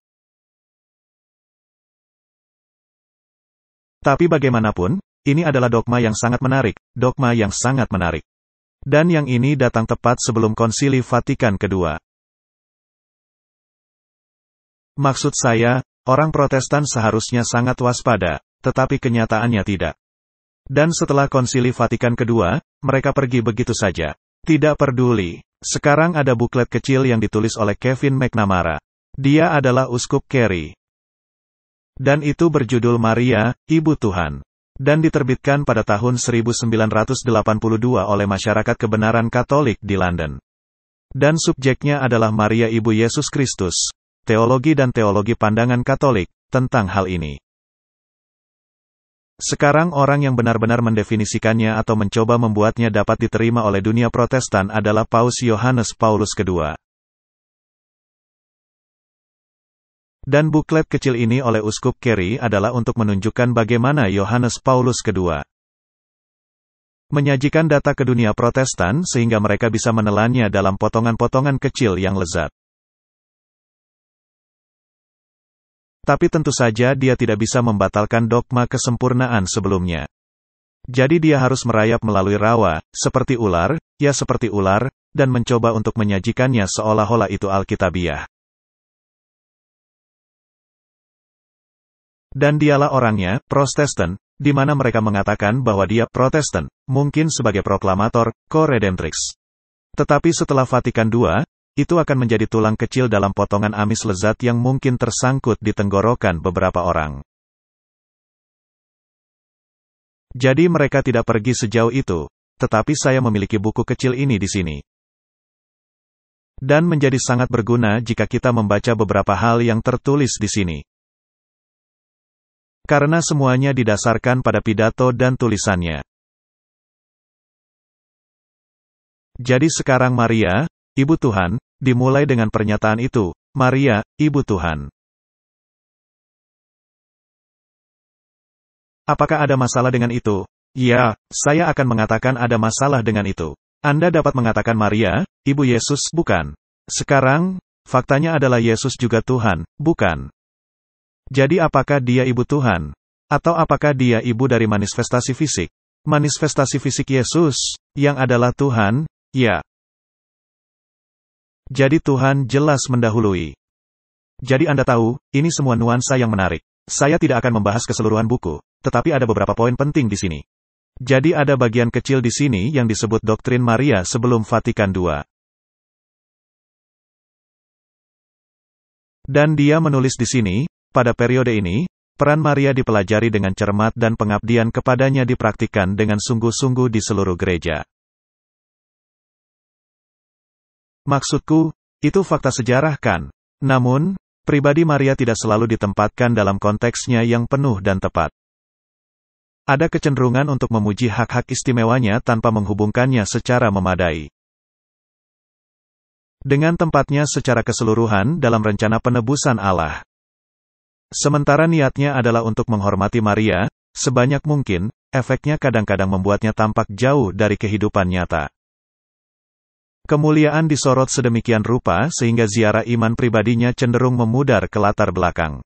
Tapi bagaimanapun, ini adalah dogma yang sangat menarik, Dan yang ini datang tepat sebelum Konsili Vatikan kedua. Maksud saya, orang Protestan seharusnya sangat waspada, tetapi kenyataannya tidak. Dan setelah Konsili Vatikan kedua, mereka pergi begitu saja. Tidak peduli. Sekarang ada buklet kecil yang ditulis oleh Kevin McNamara. Dia adalah Uskup Carey. Dan itu berjudul Maria, Ibu Tuhan. Dan diterbitkan pada tahun 1982 oleh Masyarakat Kebenaran Katolik di London. Dan subjeknya adalah Maria Ibu Yesus Kristus, Teologi dan Teologi Pandangan Katolik, tentang hal ini. Sekarang orang yang benar-benar mendefinisikannya atau mencoba membuatnya dapat diterima oleh dunia Protestan adalah Paus Yohanes Paulus II. Dan buklet kecil ini oleh Uskup Carey adalah untuk menunjukkan bagaimana Yohanes Paulus II menyajikan data ke dunia Protestan sehingga mereka bisa menelannya dalam potongan-potongan kecil yang lezat. Tapi tentu saja dia tidak bisa membatalkan dogma kesempurnaan sebelumnya. Jadi dia harus merayap melalui rawa, seperti ular, dan mencoba untuk menyajikannya seolah-olah itu alkitabiah. Dan dialah orangnya, Protestan, di mana mereka mengatakan bahwa dia Protestan, mungkin sebagai proklamator, co-redemptrix. Tetapi setelah Vatikan II, itu akan menjadi tulang kecil dalam potongan amis lezat yang mungkin tersangkut di tenggorokan beberapa orang. Jadi mereka tidak pergi sejauh itu, tetapi saya memiliki buku kecil ini di sini. Dan menjadi sangat berguna jika kita membaca beberapa hal yang tertulis di sini. Karena semuanya didasarkan pada pidato dan tulisannya. Jadi sekarang Maria, Ibu Tuhan, dimulai dengan pernyataan itu, Maria, Ibu Tuhan. Apakah ada masalah dengan itu? Ya, saya akan mengatakan ada masalah dengan itu. Anda dapat mengatakan Maria, Ibu Yesus, bukan. Sekarang, faktanya adalah Yesus juga Tuhan, bukan. Jadi apakah dia Ibu Tuhan? Atau apakah dia ibu dari manifestasi fisik? Manifestasi fisik Yesus, yang adalah Tuhan, ya. Jadi Tuhan jelas mendahului. Jadi Anda tahu, ini semua nuansa yang menarik. Saya tidak akan membahas keseluruhan buku, tetapi ada beberapa poin penting di sini. Jadi ada bagian kecil di sini yang disebut doktrin Maria sebelum Vatikan II. Dan dia menulis di sini, pada periode ini, peran Maria dipelajari dengan cermat dan pengabdian kepadanya dipraktikkan dengan sungguh-sungguh di seluruh gereja. Maksudku, itu fakta sejarah kan? Namun, pribadi Maria tidak selalu ditempatkan dalam konteksnya yang penuh dan tepat. Ada kecenderungan untuk memuji hak-hak istimewanya tanpa menghubungkannya secara memadai dengan tempatnya secara keseluruhan dalam rencana penebusan Allah. Sementara niatnya adalah untuk menghormati Maria, sebanyak mungkin, efeknya kadang-kadang membuatnya tampak jauh dari kehidupan nyata. Kemuliaan disorot sedemikian rupa sehingga ziarah iman pribadinya cenderung memudar ke latar belakang.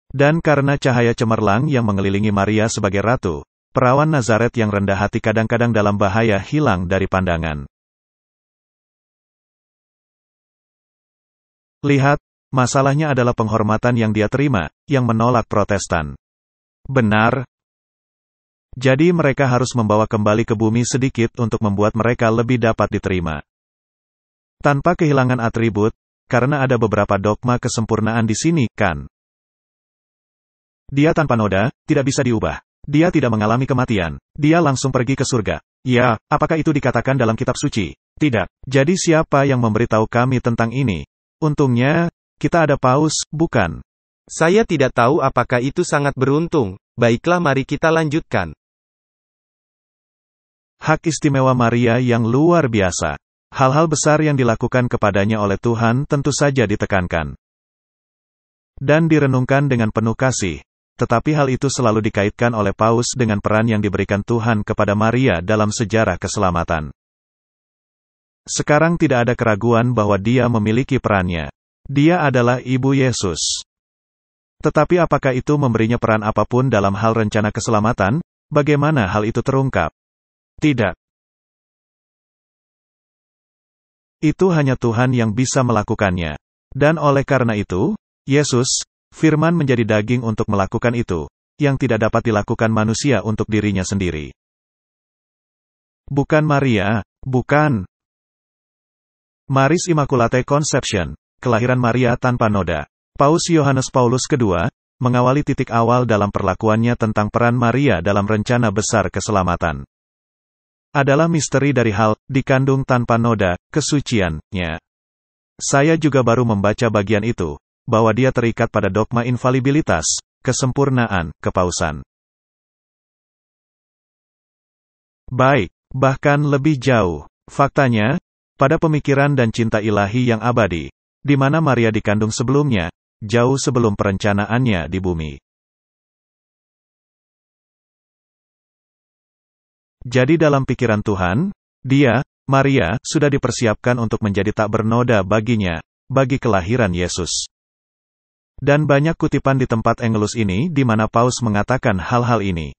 Dan karena cahaya cemerlang yang mengelilingi Maria sebagai ratu, perawan Nazaret yang rendah hati kadang-kadang dalam bahaya hilang dari pandangan. Lihat, masalahnya adalah penghormatan yang dia terima, yang menolak Protestan. Benar. Jadi mereka harus membawa kembali ke bumi sedikit untuk membuat mereka lebih dapat diterima. Tanpa kehilangan atribut, karena ada beberapa dogma kesempurnaan di sini, kan? Dia tanpa noda, tidak bisa diubah. Dia tidak mengalami kematian. Dia langsung pergi ke surga. Ya, apakah itu dikatakan dalam kitab suci? Tidak. Jadi siapa yang memberitahu kami tentang ini? Untungnya, kita ada paus, bukan? Saya tidak tahu apakah itu sangat beruntung. Baiklah, mari kita lanjutkan. Hak istimewa Maria yang luar biasa. Hal-hal besar yang dilakukan kepadanya oleh Tuhan tentu saja ditekankan dan direnungkan dengan penuh kasih. Tetapi hal itu selalu dikaitkan oleh Paus dengan peran yang diberikan Tuhan kepada Maria dalam sejarah keselamatan. Sekarang tidak ada keraguan bahwa dia memiliki perannya. Dia adalah Ibu Yesus. Tetapi apakah itu memberinya peran apapun dalam hal rencana keselamatan? Bagaimana hal itu terungkap? Tidak. Itu hanya Tuhan yang bisa melakukannya. Dan oleh karena itu, Yesus, Firman menjadi daging untuk melakukan itu, yang tidak dapat dilakukan manusia untuk dirinya sendiri. Bukan Maria, bukan. Maris Immaculate Conception, kelahiran Maria tanpa noda. Paus Yohanes Paulus II, mengawali titik awal dalam perlakuannya tentang peran Maria dalam rencana besar keselamatan. Adalah misteri dari hal, dikandung tanpa noda, kesuciannya. Saya juga baru membaca bagian itu, bahwa dia terikat pada dogma infalibilitas, kesempurnaan, kepausan. Baik, bahkan lebih jauh. Faktanya, pada pemikiran dan cinta ilahi yang abadi, di mana Maria dikandung sebelumnya, jauh sebelum perencanaannya di bumi. Jadi dalam pikiran Tuhan, dia, Maria, sudah dipersiapkan untuk menjadi tak bernoda baginya, bagi kelahiran Yesus. Dan banyak kutipan di tempat Angelus ini di mana Paus mengatakan hal-hal ini.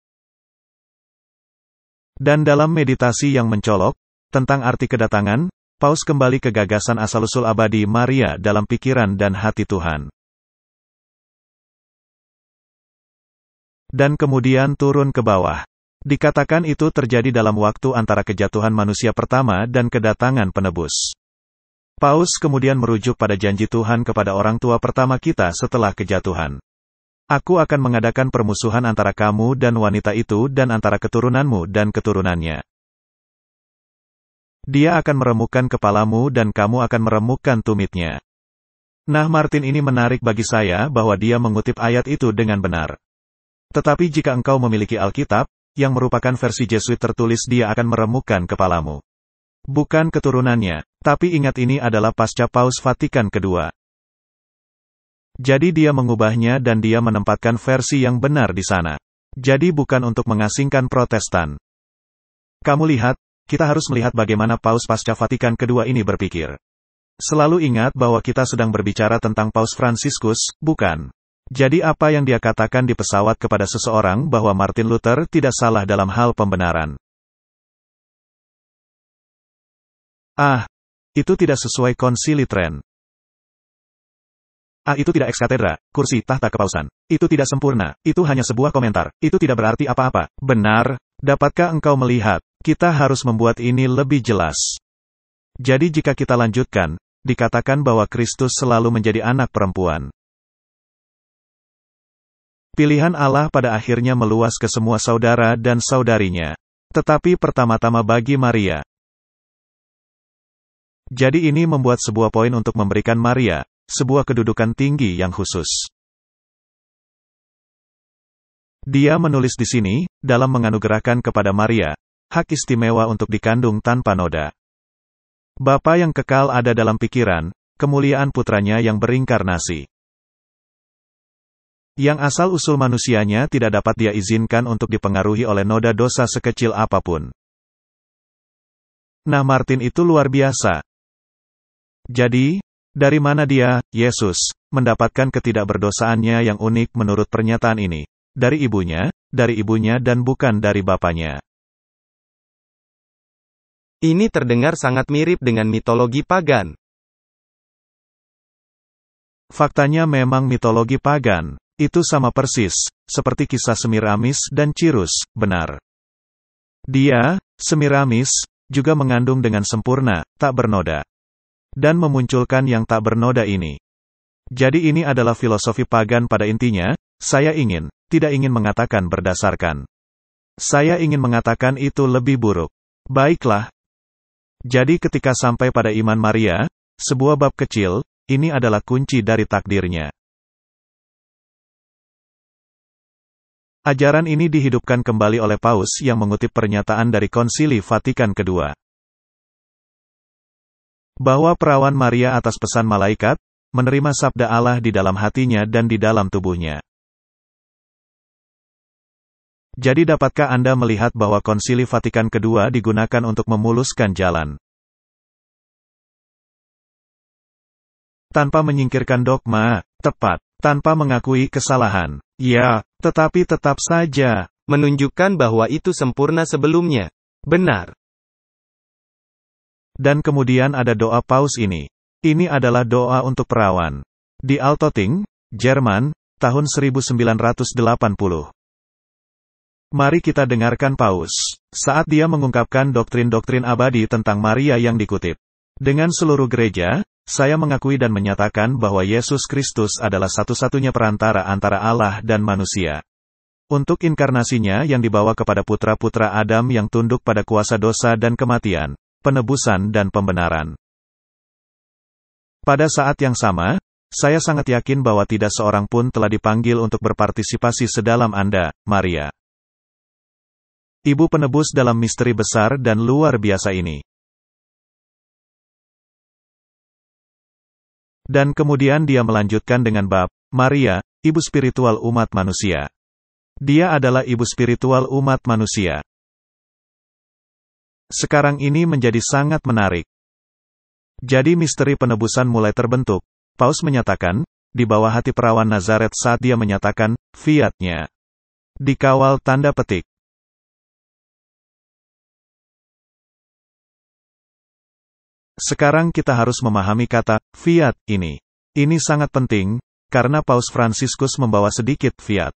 Dan dalam meditasi yang mencolok, tentang arti kedatangan, Paus kembali ke gagasan asal-usul abadi Maria dalam pikiran dan hati Tuhan. Dan kemudian turun ke bawah. Dikatakan itu terjadi dalam waktu antara kejatuhan manusia pertama dan kedatangan penebus. Paus kemudian merujuk pada janji Tuhan kepada orang tua pertama kita setelah kejatuhan. Aku akan mengadakan permusuhan antara kamu dan wanita itu dan antara keturunanmu dan keturunannya. Dia akan meremukkan kepalamu dan kamu akan meremukkan tumitnya. Nah, Martin ini menarik bagi saya bahwa dia mengutip ayat itu dengan benar. Tetapi jika engkau memiliki Alkitab, yang merupakan versi Jesuit tertulis dia akan meremukkan kepalamu. Bukan keturunannya, tapi ingat ini adalah pasca Paus Vatikan kedua. Jadi dia mengubahnya dan dia menempatkan versi yang benar di sana. Jadi bukan untuk mengasingkan Protestan. Kamu lihat, kita harus melihat bagaimana Paus pasca Vatikan kedua ini berpikir. Selalu ingat bahwa kita sedang berbicara tentang Paus Fransiskus, bukan? Jadi apa yang dia katakan di pesawat kepada seseorang bahwa Martin Luther tidak salah dalam hal pembenaran. Itu tidak sesuai Konsili Tren. Itu tidak ex cathedra, kursi tahta kepausan. Itu tidak sempurna, itu hanya sebuah komentar, itu tidak berarti apa-apa. Benar, dapatkah engkau melihat, kita harus membuat ini lebih jelas. Jadi jika kita lanjutkan, dikatakan bahwa Kristus selalu menjadi anak perempuan. Pilihan Allah pada akhirnya meluas ke semua saudara dan saudarinya. Tetapi pertama-tama bagi Maria. Jadi ini membuat sebuah poin untuk memberikan Maria, sebuah kedudukan tinggi yang khusus. Dia menulis di sini, dalam menganugerahkan kepada Maria, hak istimewa untuk dikandung tanpa noda. Bapa yang kekal ada dalam pikiran, kemuliaan putranya yang berinkarnasi. Yang asal-usul manusianya tidak dapat dia izinkan untuk dipengaruhi oleh noda dosa sekecil apapun. Nah, Martin itu luar biasa. Jadi, dari mana dia, Yesus, mendapatkan ketidakberdosaannya yang unik menurut pernyataan ini? Dari ibunya dan bukan dari bapaknya. Ini terdengar sangat mirip dengan mitologi pagan. Faktanya memang mitologi pagan. Itu sama persis, seperti kisah Semiramis dan Cirus, benar. Dia, Semiramis, juga mengandung dengan sempurna, tak bernoda. Dan memunculkan yang tak bernoda ini. Jadi ini adalah filosofi pagan pada intinya, tidak ingin mengatakan berdasarkan. Saya ingin mengatakan itu lebih buruk. Baiklah. Jadi ketika sampai pada iman Maria, sebuah bab kecil, ini adalah kunci dari takdirnya. Ajaran ini dihidupkan kembali oleh Paus yang mengutip pernyataan dari Konsili Vatikan kedua. Bahwa perawan Maria atas pesan malaikat, menerima sabda Allah di dalam hatinya dan di dalam tubuhnya. Jadi dapatkah Anda melihat bahwa Konsili Vatikan kedua digunakan untuk memuluskan jalan? Tanpa menyingkirkan dogma, tepat, tanpa mengakui kesalahan. Ya, tetapi tetap saja, menunjukkan bahwa itu sempurna sebelumnya. Benar. Dan kemudian ada doa Paus ini. Ini adalah doa untuk perawan. Di Altötting, Jerman, tahun 1980. Mari kita dengarkan Paus, saat dia mengungkapkan doktrin-doktrin abadi tentang Maria yang dikutip. Dengan seluruh gereja, saya mengakui dan menyatakan bahwa Yesus Kristus adalah satu-satunya perantara antara Allah dan manusia. Untuk inkarnasinya yang dibawa kepada putra-putra Adam yang tunduk pada kuasa dosa dan kematian, penebusan dan pembenaran. Pada saat yang sama, saya sangat yakin bahwa tidak seorang pun telah dipanggil untuk berpartisipasi sedalam Anda, Maria. Ibu penebus dalam misteri besar dan luar biasa ini. Dan kemudian dia melanjutkan dengan bab, Maria, ibu spiritual umat manusia. Dia adalah ibu spiritual umat manusia. Sekarang ini menjadi sangat menarik. Jadi misteri penebusan mulai terbentuk. Paus menyatakan, di bawah hati perawan Nazaret saat dia menyatakan, fiat-nya. Dikawal tanda petik. Sekarang kita harus memahami kata fiat ini. Ini sangat penting, karena Paus Fransiskus membawa sedikit fiat.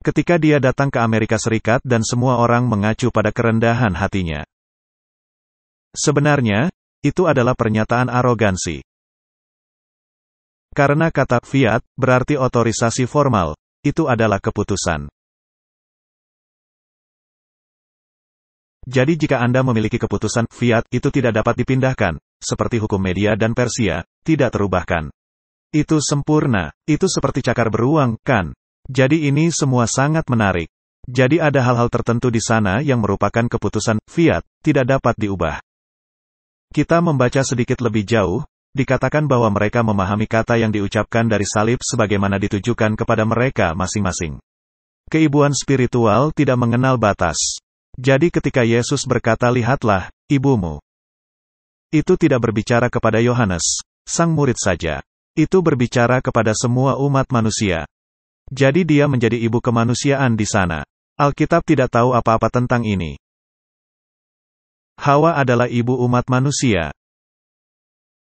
Ketika dia datang ke Amerika Serikat dan semua orang mengacu pada kerendahan hatinya. Sebenarnya, itu adalah pernyataan arogansi. Karena kata fiat berarti otorisasi formal, itu adalah keputusan. Jadi jika Anda memiliki keputusan fiat, itu tidak dapat dipindahkan, seperti hukum Media dan Persia, tidak terubahkan. Itu sempurna, itu seperti cakar beruang, kan? Jadi ini semua sangat menarik. Jadi ada hal-hal tertentu di sana yang merupakan keputusan fiat, tidak dapat diubah. Kita membaca sedikit lebih jauh, dikatakan bahwa mereka memahami kata yang diucapkan dari salib sebagaimana ditujukan kepada mereka masing-masing. Keibuan spiritual tidak mengenal batas. Jadi ketika Yesus berkata, "Lihatlah, ibumu." Itu tidak berbicara kepada Yohanes, sang murid saja. Itu berbicara kepada semua umat manusia. Jadi dia menjadi ibu kemanusiaan di sana. Alkitab tidak tahu apa-apa tentang ini. Hawa adalah ibu umat manusia.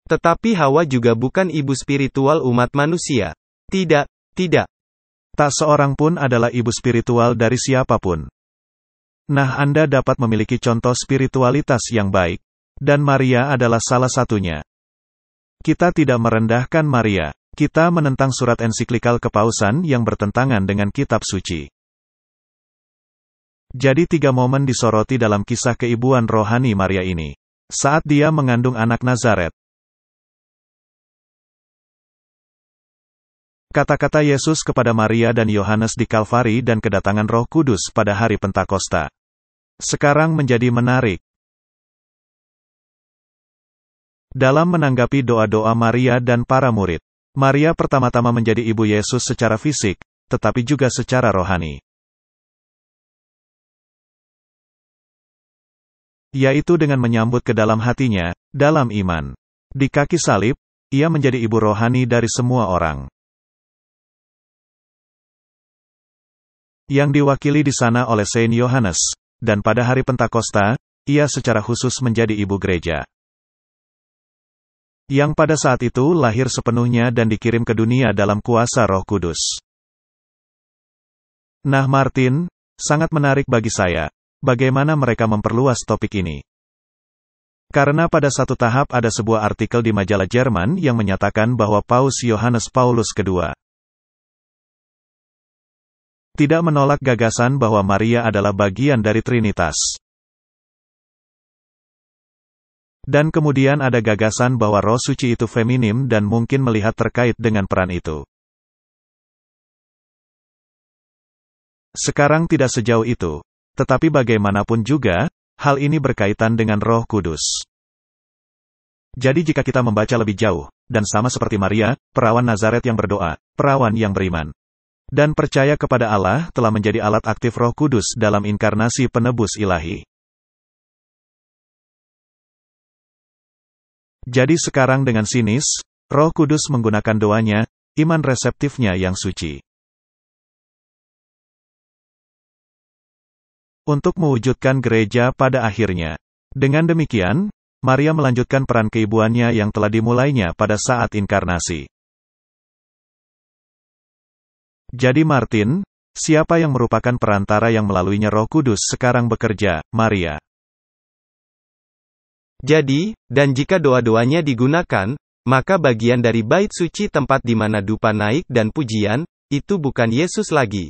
Tetapi Hawa juga bukan ibu spiritual umat manusia. Tidak, tidak. Tak seorang pun adalah ibu spiritual dari siapapun. Nah, Anda dapat memiliki contoh spiritualitas yang baik, dan Maria adalah salah satunya. Kita tidak merendahkan Maria, kita menentang surat ensiklikal kepausan yang bertentangan dengan kitab suci. Jadi 3 momen disoroti dalam kisah keibuan rohani Maria ini. Saat dia mengandung anak Nazaret. Kata-kata Yesus kepada Maria dan Yohanes di Kalvari dan kedatangan Roh Kudus pada hari Pentakosta. Sekarang menjadi menarik. Dalam menanggapi doa-doa Maria dan para murid, Maria pertama-tama menjadi ibu Yesus secara fisik, tetapi juga secara rohani. Yaitu dengan menyambut ke dalam hatinya, dalam iman. Di kaki salib, ia menjadi ibu rohani dari semua orang. Yang diwakili di sana oleh Saint Yohanes. Dan pada hari Pentakosta, ia secara khusus menjadi ibu gereja. Yang pada saat itu lahir sepenuhnya dan dikirim ke dunia dalam kuasa Roh Kudus. Nah, Martin, sangat menarik bagi saya, bagaimana mereka memperluas topik ini. Karena pada satu tahap ada sebuah artikel di majalah Jerman yang menyatakan bahwa Paus Yohanes Paulus II tidak menolak gagasan bahwa Maria adalah bagian dari Trinitas. Dan kemudian ada gagasan bahwa Roh Suci itu feminim dan mungkin melihat terkait dengan peran itu. Sekarang tidak sejauh itu, tetapi bagaimanapun juga, hal ini berkaitan dengan Roh Kudus. Jadi jika kita membaca lebih jauh, dan sama seperti Maria, perawan Nazaret yang berdoa, perawan yang beriman dan percaya kepada Allah telah menjadi alat aktif Roh Kudus dalam inkarnasi penebus ilahi. Jadi sekarang dengan sinis, Roh Kudus menggunakan doanya, iman reseptifnya yang suci, untuk mewujudkan gereja pada akhirnya. Dengan demikian, Maria melanjutkan peran keibuannya yang telah dimulainya pada saat inkarnasi. Jadi Martin, siapa yang merupakan perantara yang melaluinya Roh Kudus sekarang bekerja, Maria. Jadi, dan jika doa-doanya digunakan, maka bagian dari bait suci tempat di mana dupa naik dan pujian, itu bukan Yesus lagi.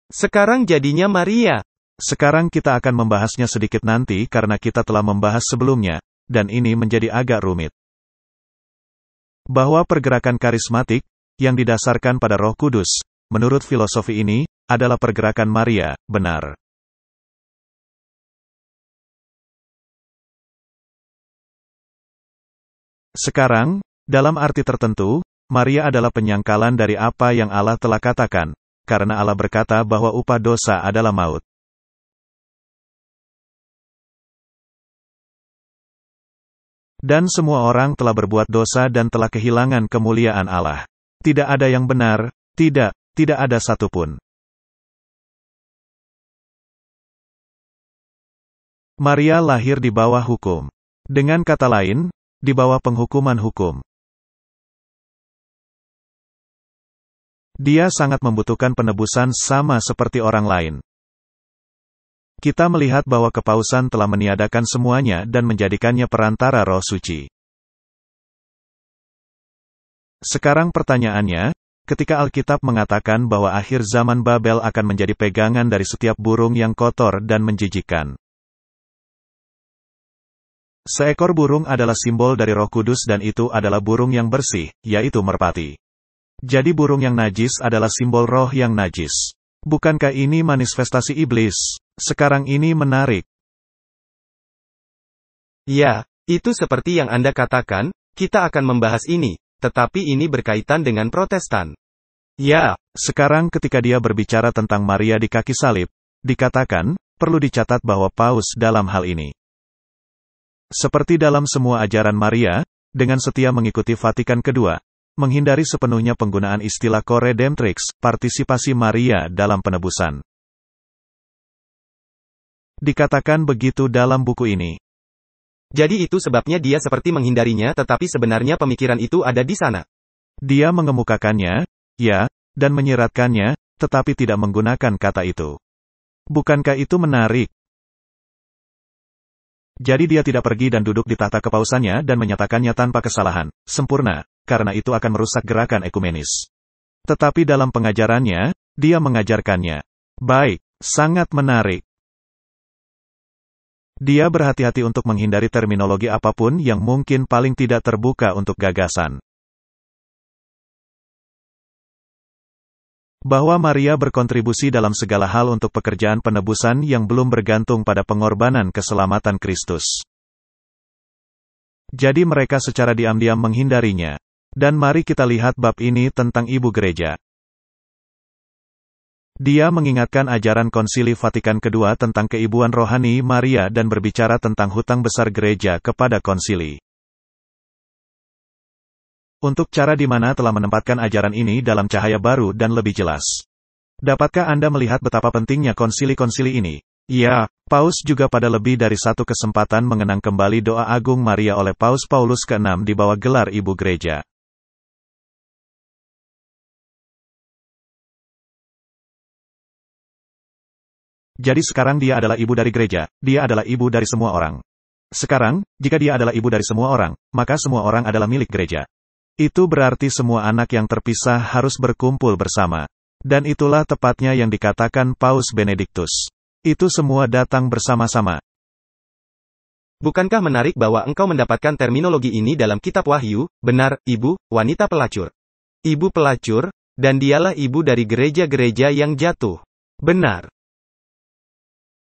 Sekarang jadinya Maria. Sekarang kita akan membahasnya sedikit nanti karena kita telah membahas sebelumnya, dan ini menjadi agak rumit. Bahwa pergerakan karismatik, yang didasarkan pada Roh Kudus, menurut filosofi ini, adalah pergerakan Maria, benar. Sekarang, dalam arti tertentu, Maria adalah penyangkalan dari apa yang Allah telah katakan, karena Allah berkata bahwa upah dosa adalah maut. Dan semua orang telah berbuat dosa dan telah kehilangan kemuliaan Allah. Tidak ada yang benar, tidak ada satupun. Maria lahir di bawah hukum. Dengan kata lain, di bawah penghukuman hukum. Dia sangat membutuhkan penebusan sama seperti orang lain. Kita melihat bahwa kepausan telah meniadakan semuanya dan menjadikannya perantara Roh Suci. Sekarang pertanyaannya, ketika Alkitab mengatakan bahwa akhir zaman Babel akan menjadi pegangan dari setiap burung yang kotor dan menjijikkan. Seekor burung adalah simbol dari Roh Kudus dan itu adalah burung yang bersih, yaitu merpati. Jadi burung yang najis adalah simbol roh yang najis. Bukankah ini manifestasi iblis? Sekarang ini menarik. Ya, itu seperti yang Anda katakan, kita akan membahas ini, tetapi ini berkaitan dengan Protestan. Ya, sekarang ketika dia berbicara tentang Maria di kaki salib, dikatakan, perlu dicatat bahwa Paus dalam hal ini. Seperti dalam semua ajaran Maria, dengan setia mengikuti Vatikan II, menghindari sepenuhnya penggunaan istilah co-redemptrix, partisipasi Maria dalam penebusan. Dikatakan begitu dalam buku ini. Jadi itu sebabnya dia seperti menghindarinya tetapi sebenarnya pemikiran itu ada di sana. Dia mengemukakannya, ya, dan menyiratkannya, tetapi tidak menggunakan kata itu. Bukankah itu menarik? Jadi dia tidak pergi dan duduk di tahta kepausannya dan menyatakannya tanpa kesalahan, sempurna, karena itu akan merusak gerakan ekumenis. Tetapi dalam pengajarannya, dia mengajarkannya. Baik, sangat menarik. Dia berhati-hati untuk menghindari terminologi apapun yang mungkin paling tidak terbuka untuk gagasan. Bahwa Maria berkontribusi dalam segala hal untuk pekerjaan penebusan yang belum bergantung pada pengorbanan keselamatan Kristus. Jadi mereka secara diam-diam menghindarinya. Dan mari kita lihat bab ini tentang Ibu Gereja. Dia mengingatkan ajaran Konsili Vatikan II tentang keibuan rohani Maria dan berbicara tentang hutang besar gereja kepada konsili. Untuk cara di mana telah menempatkan ajaran ini dalam cahaya baru dan lebih jelas. Dapatkah Anda melihat betapa pentingnya konsili-konsili ini? Ya, Paus juga pada lebih dari satu kesempatan mengenang kembali doa Agung Maria oleh Paus Paulus ke-6 di bawah gelar Ibu Gereja. Jadi sekarang dia adalah ibu dari gereja, dia adalah ibu dari semua orang. Sekarang, jika dia adalah ibu dari semua orang, maka semua orang adalah milik gereja. Itu berarti semua anak yang terpisah harus berkumpul bersama. Dan itulah tepatnya yang dikatakan Paus Benediktus. Itu semua datang bersama-sama. Bukankah menarik bahwa engkau mendapatkan terminologi ini dalam kitab Wahyu, benar, ibu, wanita pelacur. Ibu pelacur, dan dialah ibu dari gereja-gereja yang jatuh. Benar.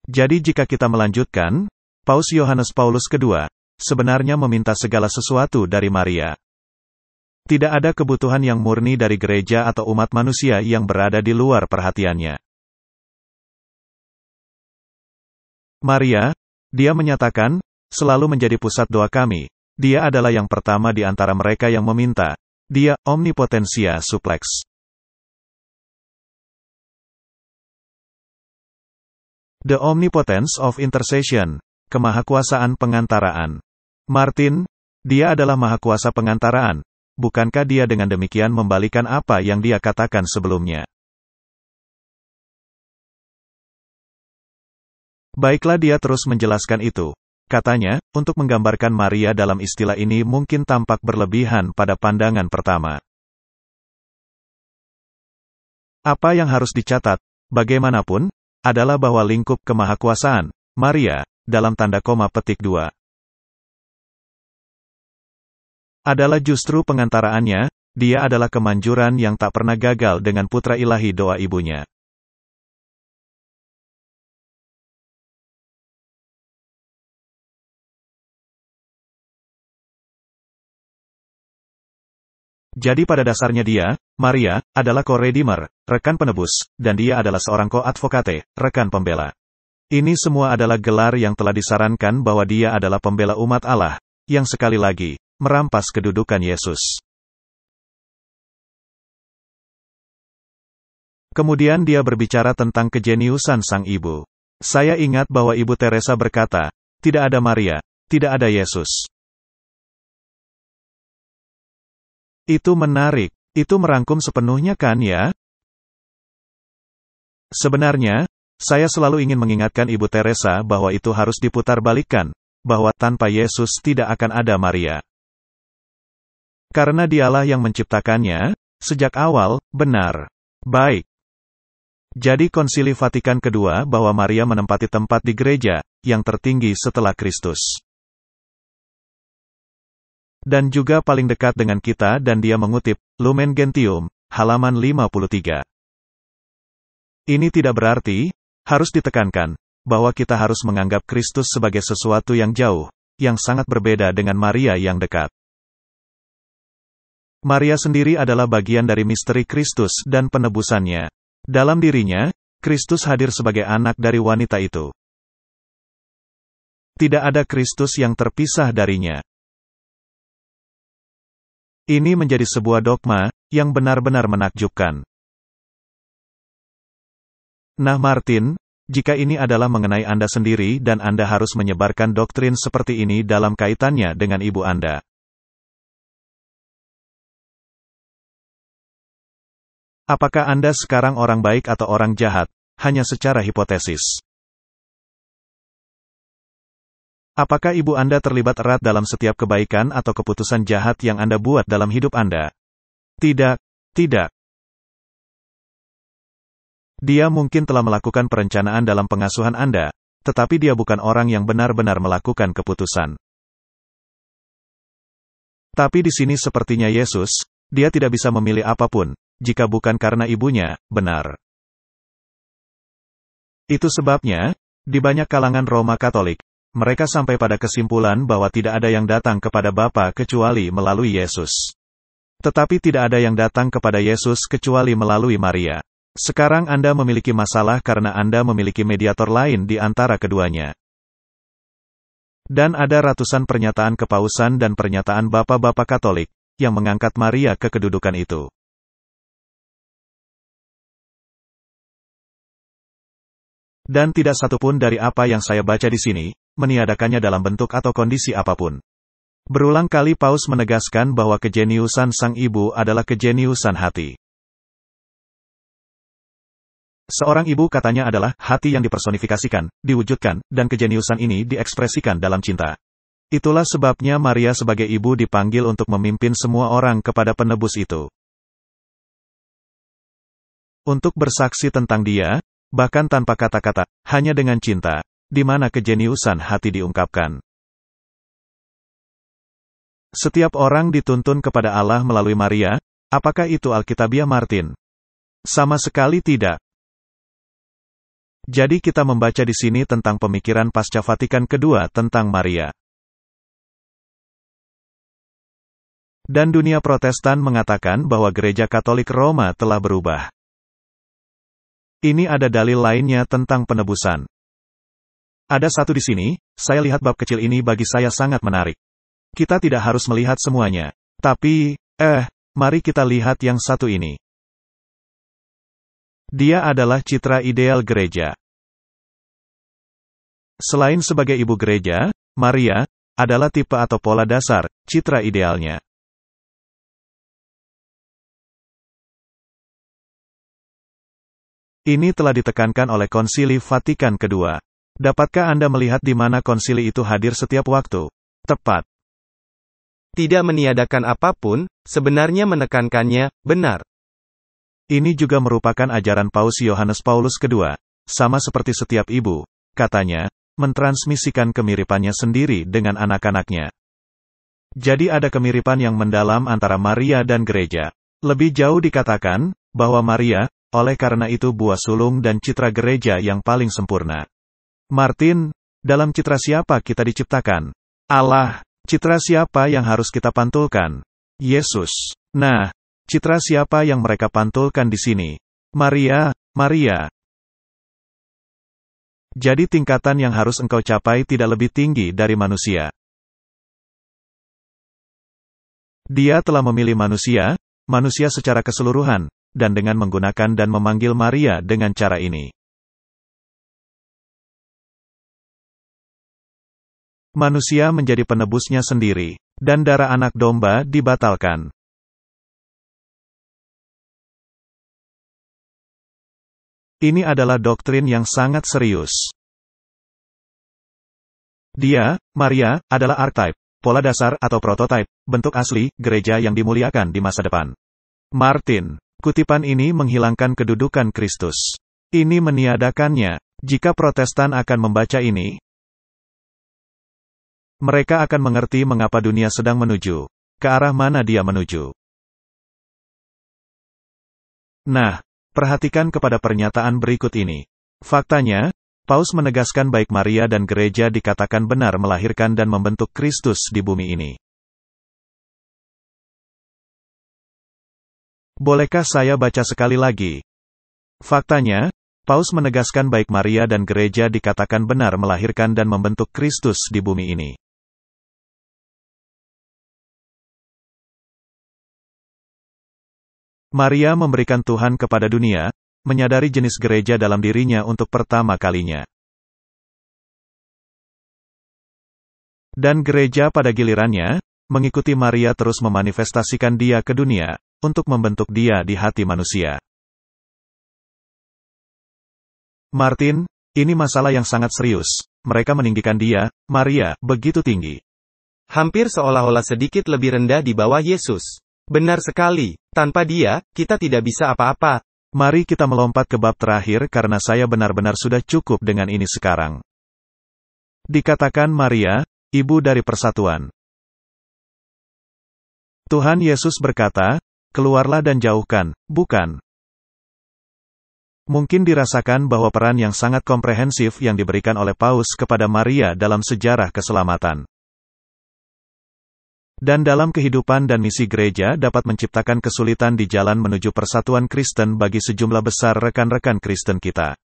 Jadi jika kita melanjutkan, Paus Yohanes Paulus II, sebenarnya meminta segala sesuatu dari Maria. Tidak ada kebutuhan yang murni dari gereja atau umat manusia yang berada di luar perhatiannya. Maria, dia menyatakan, selalu menjadi pusat doa kami. Dia adalah yang pertama di antara mereka yang meminta. Dia, omnipotensia suplex. The Omnipotence of Intercession, kemahakuasaan pengantaraan. Martin, dia adalah mahakuasa pengantaraan. Bukankah dia dengan demikian membalikan apa yang dia katakan sebelumnya? Baiklah dia terus menjelaskan itu. Katanya, untuk menggambarkan Maria dalam istilah ini mungkin tampak berlebihan pada pandangan pertama. Apa yang harus dicatat, bagaimanapun, adalah bahwa lingkup kemahakuasaan, Maria, dalam tanda koma petik 2. Adalah justru pengantaraannya, dia adalah kemanjuran yang tak pernah gagal dengan putra ilahi doa ibunya. Jadi pada dasarnya dia, Maria, adalah co-redeemer, rekan penebus, dan dia adalah seorang co-advocate, rekan pembela. Ini semua adalah gelar yang telah disarankan bahwa dia adalah pembela umat Allah, yang sekali lagi, merampas kedudukan Yesus. Kemudian dia berbicara tentang kejeniusan sang ibu. Saya ingat bahwa Ibu Teresa berkata, tidak ada Maria, tidak ada Yesus. Itu menarik. Itu merangkum sepenuhnya kan ya? Sebenarnya, saya selalu ingin mengingatkan Ibu Teresa bahwa itu harus diputarbalikkan, bahwa tanpa Yesus tidak akan ada Maria. Karena dialah yang menciptakannya, sejak awal, benar. Baik. Jadi Konsili Vatikan II bahwa Maria menempati tempat di gereja, yang tertinggi setelah Kristus. Dan juga paling dekat dengan kita dan dia mengutip, Lumen Gentium, halaman 53. Ini tidak berarti, harus ditekankan, bahwa kita harus menganggap Kristus sebagai sesuatu yang jauh, yang sangat berbeda dengan Maria yang dekat. Maria sendiri adalah bagian dari misteri Kristus dan penebusannya. Dalam dirinya, Kristus hadir sebagai anak dari wanita itu. Tidak ada Kristus yang terpisah darinya. Ini menjadi sebuah dogma, yang benar-benar menakjubkan. Nah Martin, jika ini adalah mengenai Anda sendiri dan Anda harus menyebarkan doktrin seperti ini dalam kaitannya dengan ibu Anda. Apakah Anda sekarang orang baik atau orang jahat, hanya secara hipotesis? Apakah ibu Anda terlibat erat dalam setiap kebaikan atau keputusan jahat yang Anda buat dalam hidup Anda? Tidak, tidak. Dia mungkin telah melakukan perencanaan dalam pengasuhan Anda, tetapi dia bukan orang yang benar-benar melakukan keputusan. Tapi di sini sepertinya Yesus, dia tidak bisa memilih apapun, jika bukan karena ibunya, benar. Itu sebabnya, di banyak kalangan Roma Katolik, mereka sampai pada kesimpulan bahwa tidak ada yang datang kepada Bapa kecuali melalui Yesus. Tetapi tidak ada yang datang kepada Yesus kecuali melalui Maria. Sekarang Anda memiliki masalah karena Anda memiliki mediator lain di antara keduanya. Dan ada ratusan pernyataan kepausan dan pernyataan bapak-bapak Katolik, yang mengangkat Maria ke kedudukan itu. Dan tidak satupun dari apa yang saya baca di sini, meniadakannya dalam bentuk atau kondisi apapun. Berulang kali Paus menegaskan bahwa kejeniusan sang ibu adalah kejeniusan hati. Seorang ibu katanya adalah hati yang dipersonifikasikan, diwujudkan, dan kejeniusan ini diekspresikan dalam cinta. Itulah sebabnya Maria sebagai ibu dipanggil untuk memimpin semua orang kepada penebus itu. Untuk bersaksi tentang dia, bahkan tanpa kata-kata, hanya dengan cinta, di mana kejeniusan hati diungkapkan. Setiap orang dituntun kepada Allah melalui Maria, apakah itu Alkitabiah Martin? Sama sekali tidak. Jadi kita membaca di sini tentang pemikiran pasca Vatikan II tentang Maria. Dan dunia Protestan mengatakan bahwa Gereja Katolik Roma telah berubah. Ini ada dalil lainnya tentang penebusan. Ada satu di sini, saya lihat bab kecil ini bagi saya sangat menarik. Kita tidak harus melihat semuanya. Tapi, mari kita lihat yang satu ini. Dia adalah citra ideal gereja. Selain sebagai ibu gereja, Maria adalah tipe atau pola dasar citra idealnya. Ini telah ditekankan oleh Konsili Vatikan II. Dapatkah Anda melihat di mana konsili itu hadir setiap waktu? Tepat. Tidak meniadakan apapun, sebenarnya menekankannya, benar. Ini juga merupakan ajaran Paus Yohanes Paulus II. Sama seperti setiap ibu, katanya, mentransmisikan kemiripannya sendiri dengan anak-anaknya. Jadi ada kemiripan yang mendalam antara Maria dan gereja. Lebih jauh dikatakan, bahwa Maria, oleh karena itu buah sulung dan citra gereja yang paling sempurna. Martin, dalam citra siapa kita diciptakan? Allah. Citra siapa yang harus kita pantulkan? Yesus. Nah, citra siapa yang mereka pantulkan di sini? Maria, Maria. Jadi tingkatan yang harus engkau capai tidak lebih tinggi dari manusia. Dia telah memilih manusia secara keseluruhan, dan dengan menggunakan dan memanggil Maria dengan cara ini. Manusia menjadi penebusnya sendiri, dan darah anak domba dibatalkan. Ini adalah doktrin yang sangat serius. Dia, Maria, adalah archetype, pola dasar atau prototipe, bentuk asli, gereja yang dimuliakan di masa depan. Martin, kutipan ini menghilangkan kedudukan Kristus. Ini meniadakannya. Jika Protestan akan membaca ini, mereka akan mengerti mengapa dunia sedang menuju ke arah mana dia menuju. Nah, perhatikan kepada pernyataan berikut ini. Faktanya, Paus menegaskan baik Maria dan gereja dikatakan benar melahirkan dan membentuk Kristus di bumi ini. Bolehkah saya baca sekali lagi? Faktanya, Paus menegaskan baik Maria dan gereja dikatakan benar melahirkan dan membentuk Kristus di bumi ini. Maria memberikan Tuhan kepada dunia, menyadari jenis gereja dalam dirinya untuk pertama kalinya. Dan gereja pada gilirannya, mengikuti Maria terus memanifestasikan dia ke dunia, untuk membentuk dia di hati manusia. Martin, ini masalah yang sangat serius. Mereka meninggikan dia, Maria, begitu tinggi. Hampir seolah-olah sedikit lebih rendah di bawah Yesus. Benar sekali, tanpa dia, kita tidak bisa apa-apa. Mari kita melompat ke bab terakhir karena saya benar-benar sudah cukup dengan ini sekarang. Dikatakan Maria, ibu dari persatuan. Tuhan Yesus berkata, keluarlah dan jauhkan, bukan? Mungkin dirasakan bahwa peran yang sangat komprehensif yang diberikan oleh Paus kepada Maria dalam sejarah keselamatan. Dan dalam kehidupan dan misi gereja dapat menciptakan kesulitan di jalan menuju persatuan Kristen bagi sejumlah besar rekan-rekan Kristen kita.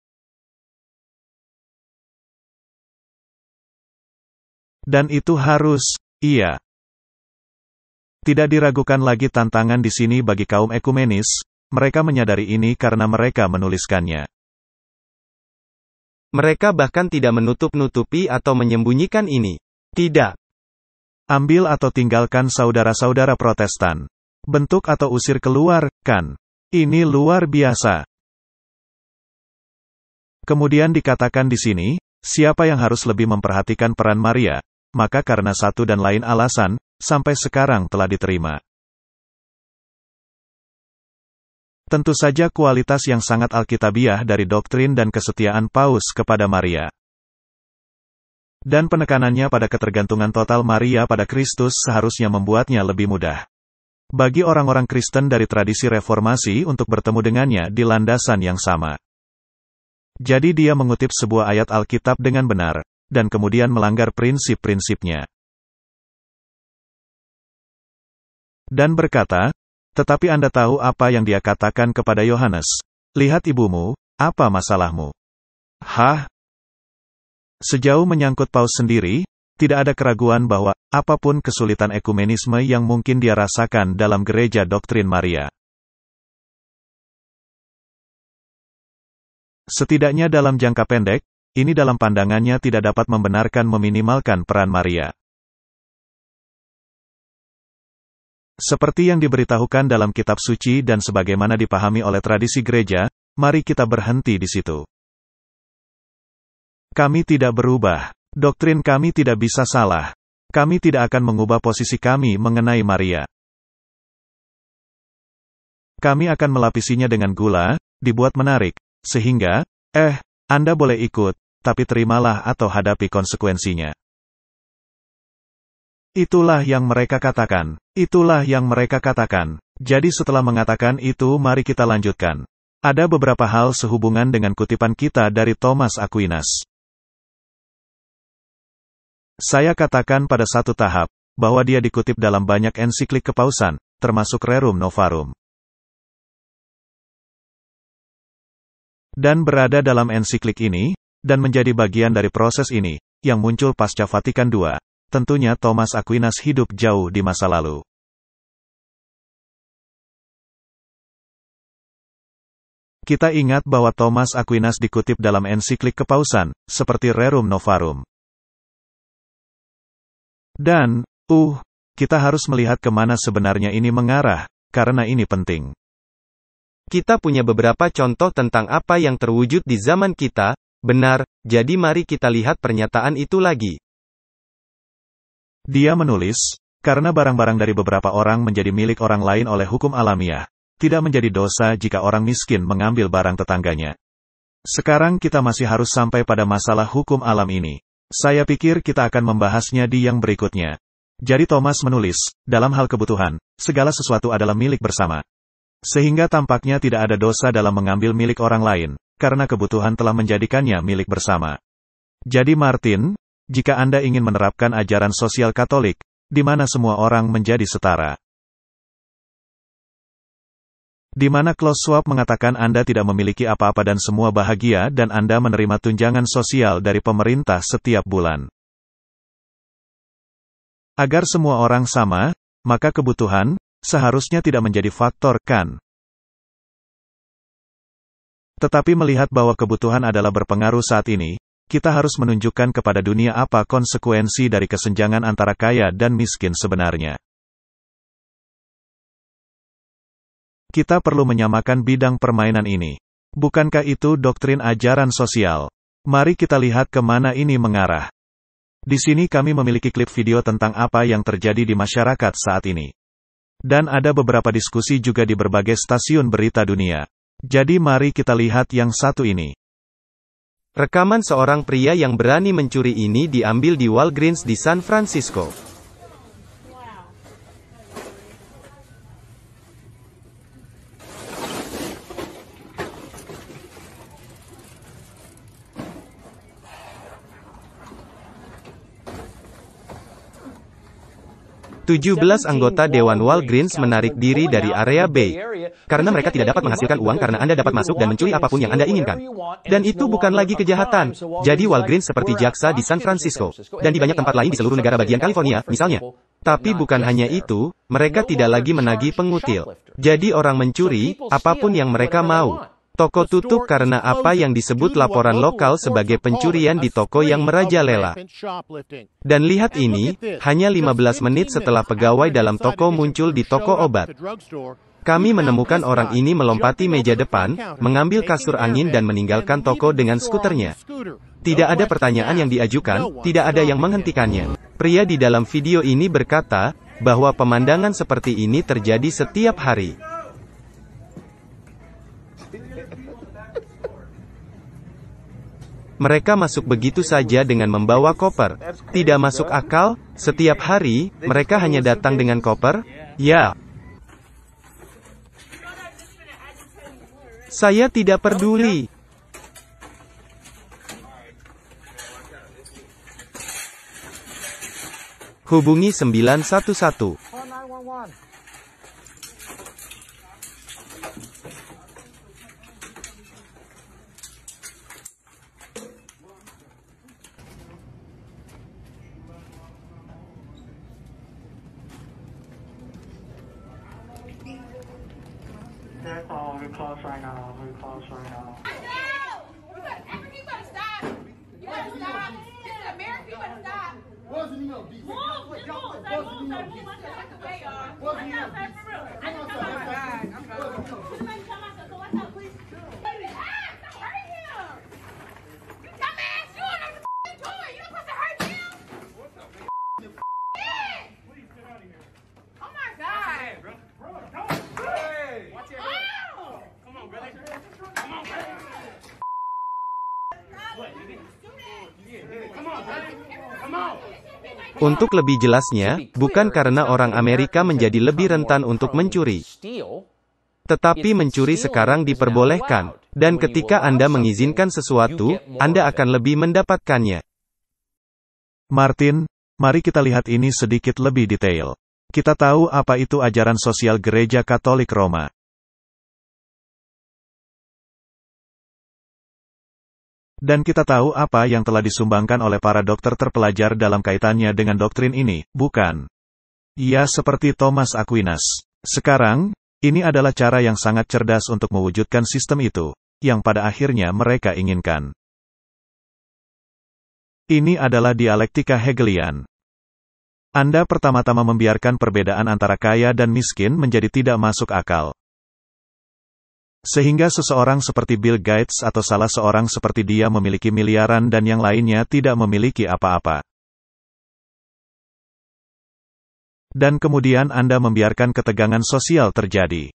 Dan itu harus, iya. Tidak diragukan lagi tantangan di sini bagi kaum ekumenis. Mereka menyadari ini karena mereka menuliskannya. Mereka bahkan tidak menutup-nutupi atau menyembunyikan ini. Tidak. Ambil atau tinggalkan saudara-saudara Protestan. Bentuk atau usir keluar, kan? Ini luar biasa. Kemudian dikatakan di sini, siapa yang harus lebih memperhatikan peran Maria? Maka karena satu dan lain alasan, sampai sekarang telah diterima. Tentu saja kualitas yang sangat alkitabiah dari doktrin dan kesetiaan Paus kepada Maria. Dan penekanannya pada ketergantungan total Maria pada Kristus seharusnya membuatnya lebih mudah bagi orang-orang Kristen dari tradisi reformasi untuk bertemu dengannya di landasan yang sama. Jadi dia mengutip sebuah ayat Alkitab dengan benar, dan kemudian melanggar prinsip-prinsipnya. Dan berkata, tetapi Anda tahu apa yang dia katakan kepada Yohanes. Lihat ibumu, apa masalahmu? Hah? Sejauh menyangkut Paus sendiri, tidak ada keraguan bahwa, apapun kesulitan ekumenisme yang mungkin dia rasakan dalam gereja doktrin Maria. Setidaknya dalam jangka pendek, ini dalam pandangannya tidak dapat membenarkan meminimalkan peran Maria. Seperti yang diberitahukan dalam kitab suci dan sebagaimana dipahami oleh tradisi gereja, mari kita berhenti di situ. Kami tidak berubah. Doktrin kami tidak bisa salah. Kami tidak akan mengubah posisi kami mengenai Maria. Kami akan melapisinya dengan gula, dibuat menarik, sehingga, Anda boleh ikut, tapi terimalah atau hadapi konsekuensinya. Itulah yang mereka katakan. Itulah yang mereka katakan. Jadi setelah mengatakan itu mari kita lanjutkan. Ada beberapa hal sehubungan dengan kutipan kita dari Thomas Aquinas. Saya katakan pada satu tahap, bahwa dia dikutip dalam banyak ensiklik kepausan, termasuk Rerum Novarum. Dan berada dalam ensiklik ini, dan menjadi bagian dari proses ini, yang muncul pasca Vatikan II. Tentunya Thomas Aquinas hidup jauh di masa lalu. Kita ingat bahwa Thomas Aquinas dikutip dalam ensiklik kepausan, seperti Rerum Novarum. Dan, kita harus melihat kemana sebenarnya ini mengarah, karena ini penting. Kita punya beberapa contoh tentang apa yang terwujud di zaman kita, benar, jadi mari kita lihat pernyataan itu lagi. Dia menulis, karena barang-barang dari beberapa orang menjadi milik orang lain oleh hukum alamiah, tidak menjadi dosa jika orang miskin mengambil barang tetangganya. Sekarang kita masih harus sampai pada masalah hukum alam ini. Saya pikir kita akan membahasnya di yang berikutnya. Jadi Thomas menulis, dalam hal kebutuhan, segala sesuatu adalah milik bersama. Sehingga tampaknya tidak ada dosa dalam mengambil milik orang lain, karena kebutuhan telah menjadikannya milik bersama. Jadi Martin, jika Anda ingin menerapkan ajaran sosial Katolik, di mana semua orang menjadi setara. Di mana Klaus Schwab mengatakan Anda tidak memiliki apa-apa dan semua bahagia dan Anda menerima tunjangan sosial dari pemerintah setiap bulan. Agar semua orang sama, maka kebutuhan seharusnya tidak menjadi faktor, kan? Tetapi melihat bahwa kebutuhan adalah berpengaruh saat ini, kita harus menunjukkan kepada dunia apa konsekuensi dari kesenjangan antara kaya dan miskin sebenarnya. Kita perlu menyamakan bidang permainan ini. Bukankah itu doktrin ajaran sosial? Mari kita lihat kemana ini mengarah. Di sini kami memiliki klip video tentang apa yang terjadi di masyarakat saat ini. Dan ada beberapa diskusi juga di berbagai stasiun berita dunia. Jadi mari kita lihat yang satu ini. Rekaman seorang pria yang berani mencuri ini diambil di Walgreens di San Francisco. 17 anggota Dewan Walgreens menarik diri dari area B, karena mereka tidak dapat menghasilkan uang karena Anda dapat masuk dan mencuri apapun yang Anda inginkan. Dan itu bukan lagi kejahatan. Jadi Walgreens seperti jaksa di San Francisco, dan di banyak tempat lain di seluruh negara bagian California, misalnya. Tapi bukan hanya itu, mereka tidak lagi menagih pengutil. Jadi orang mencuri, apapun yang mereka mau. Toko tutup karena apa yang disebut laporan lokal sebagai pencurian di toko yang merajalela. Dan lihat ini, hanya 15 menit setelah pegawai dalam toko muncul di toko obat. Kami menemukan orang ini melompati meja depan, mengambil kasur angin dan meninggalkan toko dengan skuternya. Tidak ada pertanyaan yang diajukan, tidak ada yang menghentikannya. Pria di dalam video ini berkata, bahwa pemandangan seperti ini terjadi setiap hari. Mereka masuk begitu saja dengan membawa koper. Tidak masuk akal, setiap hari, mereka hanya datang dengan koper? Ya. Saya tidak peduli. Hubungi 911. That's all. We're close right now. We're close right now. You better stop. You better stop. This is America. You better stop. Move. Move. Like the way, y'all. For real. I just come outside. I'm going. Somebody come outside. So what's up, please? Baby, stop hurting him. You dumbass. You don't know what you're doing. You don't supposed to hurt him. What's up, man? Yeah. Please get out of here. Oh my God. Hey, bro. Don't. Hey. Watch your head. Come on, brother. Come on, brother. Come on, brother. Come on. Untuk lebih jelasnya, bukan karena orang Amerika menjadi lebih rentan untuk mencuri. Tetapi mencuri sekarang diperbolehkan. Dan ketika Anda mengizinkan sesuatu, Anda akan lebih mendapatkannya. Martin, mari kita lihat ini sedikit lebih detail. Kita tahu apa itu ajaran sosial Gereja Katolik Roma. Dan kita tahu apa yang telah disumbangkan oleh para dokter terpelajar dalam kaitannya dengan doktrin ini, bukan? Ya, seperti Thomas Aquinas. Sekarang, ini adalah cara yang sangat cerdas untuk mewujudkan sistem itu, yang pada akhirnya mereka inginkan. Ini adalah dialektika Hegelian. Anda pertama-tama membiarkan perbedaan antara kaya dan miskin menjadi tidak masuk akal. Sehingga seseorang seperti Bill Gates atau salah seorang seperti dia memiliki miliaran dan yang lainnya tidak memiliki apa-apa. Dan kemudian Anda membiarkan ketegangan sosial terjadi.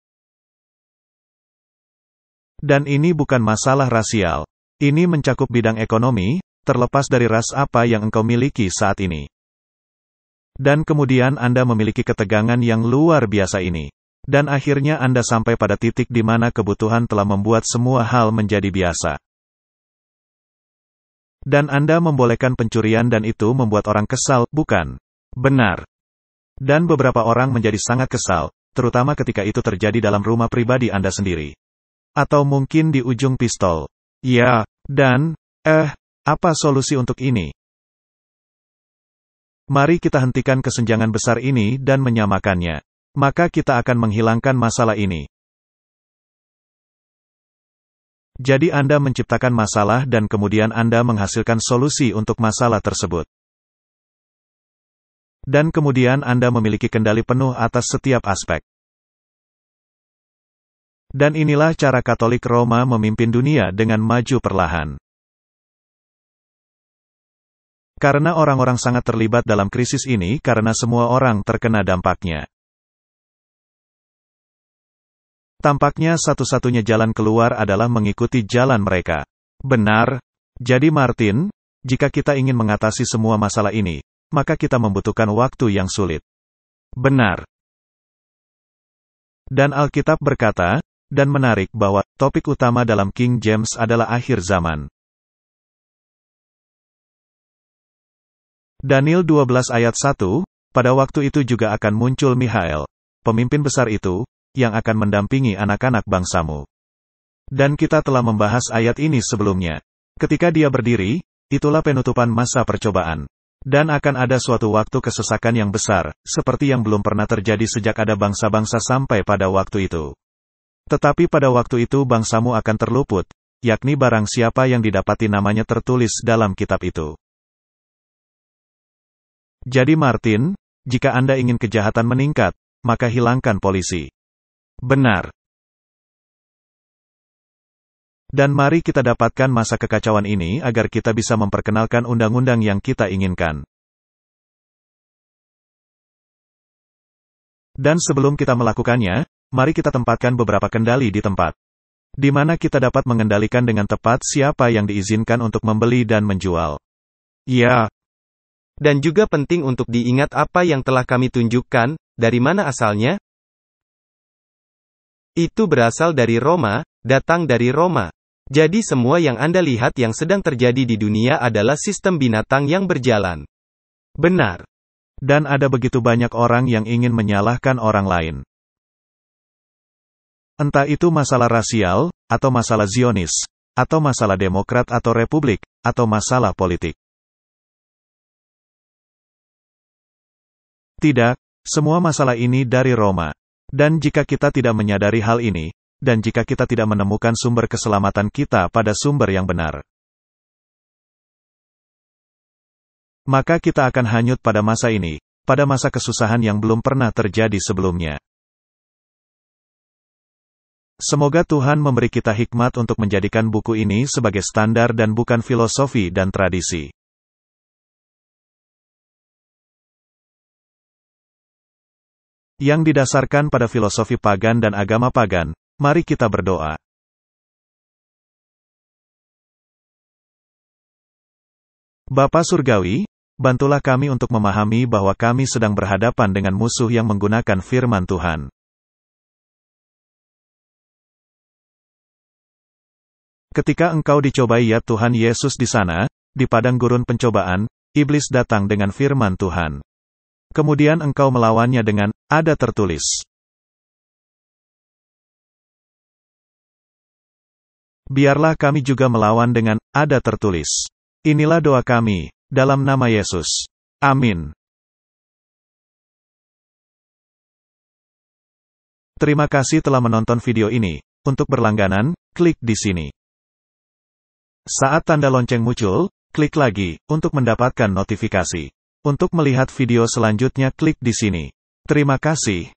Dan ini bukan masalah rasial. Ini mencakup bidang ekonomi, terlepas dari ras apa yang engkau miliki saat ini. Dan kemudian Anda memiliki ketegangan yang luar biasa ini. Dan akhirnya Anda sampai pada titik di mana kebutuhan telah membuat semua hal menjadi biasa. Dan Anda membolehkan pencurian dan itu membuat orang kesal, bukan? Benar. Dan beberapa orang menjadi sangat kesal, terutama ketika itu terjadi dalam rumah pribadi Anda sendiri. Atau mungkin di ujung pistol. Ya, dan, apa solusi untuk ini? Mari kita hentikan kesenjangan besar ini dan menyamakannya. Maka kita akan menghilangkan masalah ini. Jadi Anda menciptakan masalah dan kemudian Anda menghasilkan solusi untuk masalah tersebut. Dan kemudian Anda memiliki kendali penuh atas setiap aspek. Dan inilah cara Katolik Roma memimpin dunia dengan maju perlahan. Karena orang-orang sangat terlibat dalam krisis ini karena semua orang terkena dampaknya. Tampaknya satu-satunya jalan keluar adalah mengikuti jalan mereka. Benar. Jadi Martin, jika kita ingin mengatasi semua masalah ini, maka kita membutuhkan waktu yang sulit. Benar. Dan Alkitab berkata, dan menarik bahwa, topik utama dalam King James adalah akhir zaman. Daniel 12 ayat 1, pada waktu itu juga akan muncul Mikhael, pemimpin besar itu, yang akan mendampingi anak-anak bangsamu. Dan kita telah membahas ayat ini sebelumnya. Ketika dia berdiri, itulah penutupan masa percobaan. Dan akan ada suatu waktu kesesakan yang besar, seperti yang belum pernah terjadi sejak ada bangsa-bangsa sampai pada waktu itu. Tetapi pada waktu itu bangsamu akan terluput, yakni barang siapa yang didapati namanya tertulis dalam kitab itu. Jadi Martin, jika Anda ingin kejahatan meningkat, maka hilangkan polisi. Benar. Dan mari kita dapatkan masa kekacauan ini agar kita bisa memperkenalkan undang-undang yang kita inginkan. Dan sebelum kita melakukannya, mari kita tempatkan beberapa kendali di tempat. Di mana kita dapat mengendalikan dengan tepat siapa yang diizinkan untuk membeli dan menjual. Ya. Dan juga penting untuk diingat apa yang telah kami tunjukkan, dari mana asalnya? Itu berasal dari Roma, datang dari Roma. Jadi semua yang Anda lihat yang sedang terjadi di dunia adalah sistem binatang yang berjalan. Benar. Dan ada begitu banyak orang yang ingin menyalahkan orang lain. Entah itu masalah rasial, atau masalah Zionis, atau masalah Demokrat atau Republik, atau masalah politik. Tidak, semua masalah ini dari Roma. Dan jika kita tidak menyadari hal ini, dan jika kita tidak menemukan sumber keselamatan kita pada sumber yang benar, maka kita akan hanyut pada masa ini, pada masa kesusahan yang belum pernah terjadi sebelumnya. Semoga Tuhan memberi kita hikmat untuk menjadikan buku ini sebagai standar dan bukan filosofi dan tradisi. Yang didasarkan pada filosofi pagan dan agama pagan, mari kita berdoa. Bapa Surgawi, bantulah kami untuk memahami bahwa kami sedang berhadapan dengan musuh yang menggunakan firman Tuhan. Ketika engkau dicobai ya Tuhan Yesus di sana, di padang gurun pencobaan, iblis datang dengan firman Tuhan. Kemudian engkau melawannya dengan, ada tertulis. Biarlah kami juga melawan dengan, ada tertulis. Inilah doa kami, dalam nama Yesus. Amin. Terima kasih telah menonton video ini. Untuk berlangganan, klik di sini. Saat tanda lonceng muncul, klik lagi, untuk mendapatkan notifikasi. Untuk melihat video selanjutnya klik di sini. Terima kasih.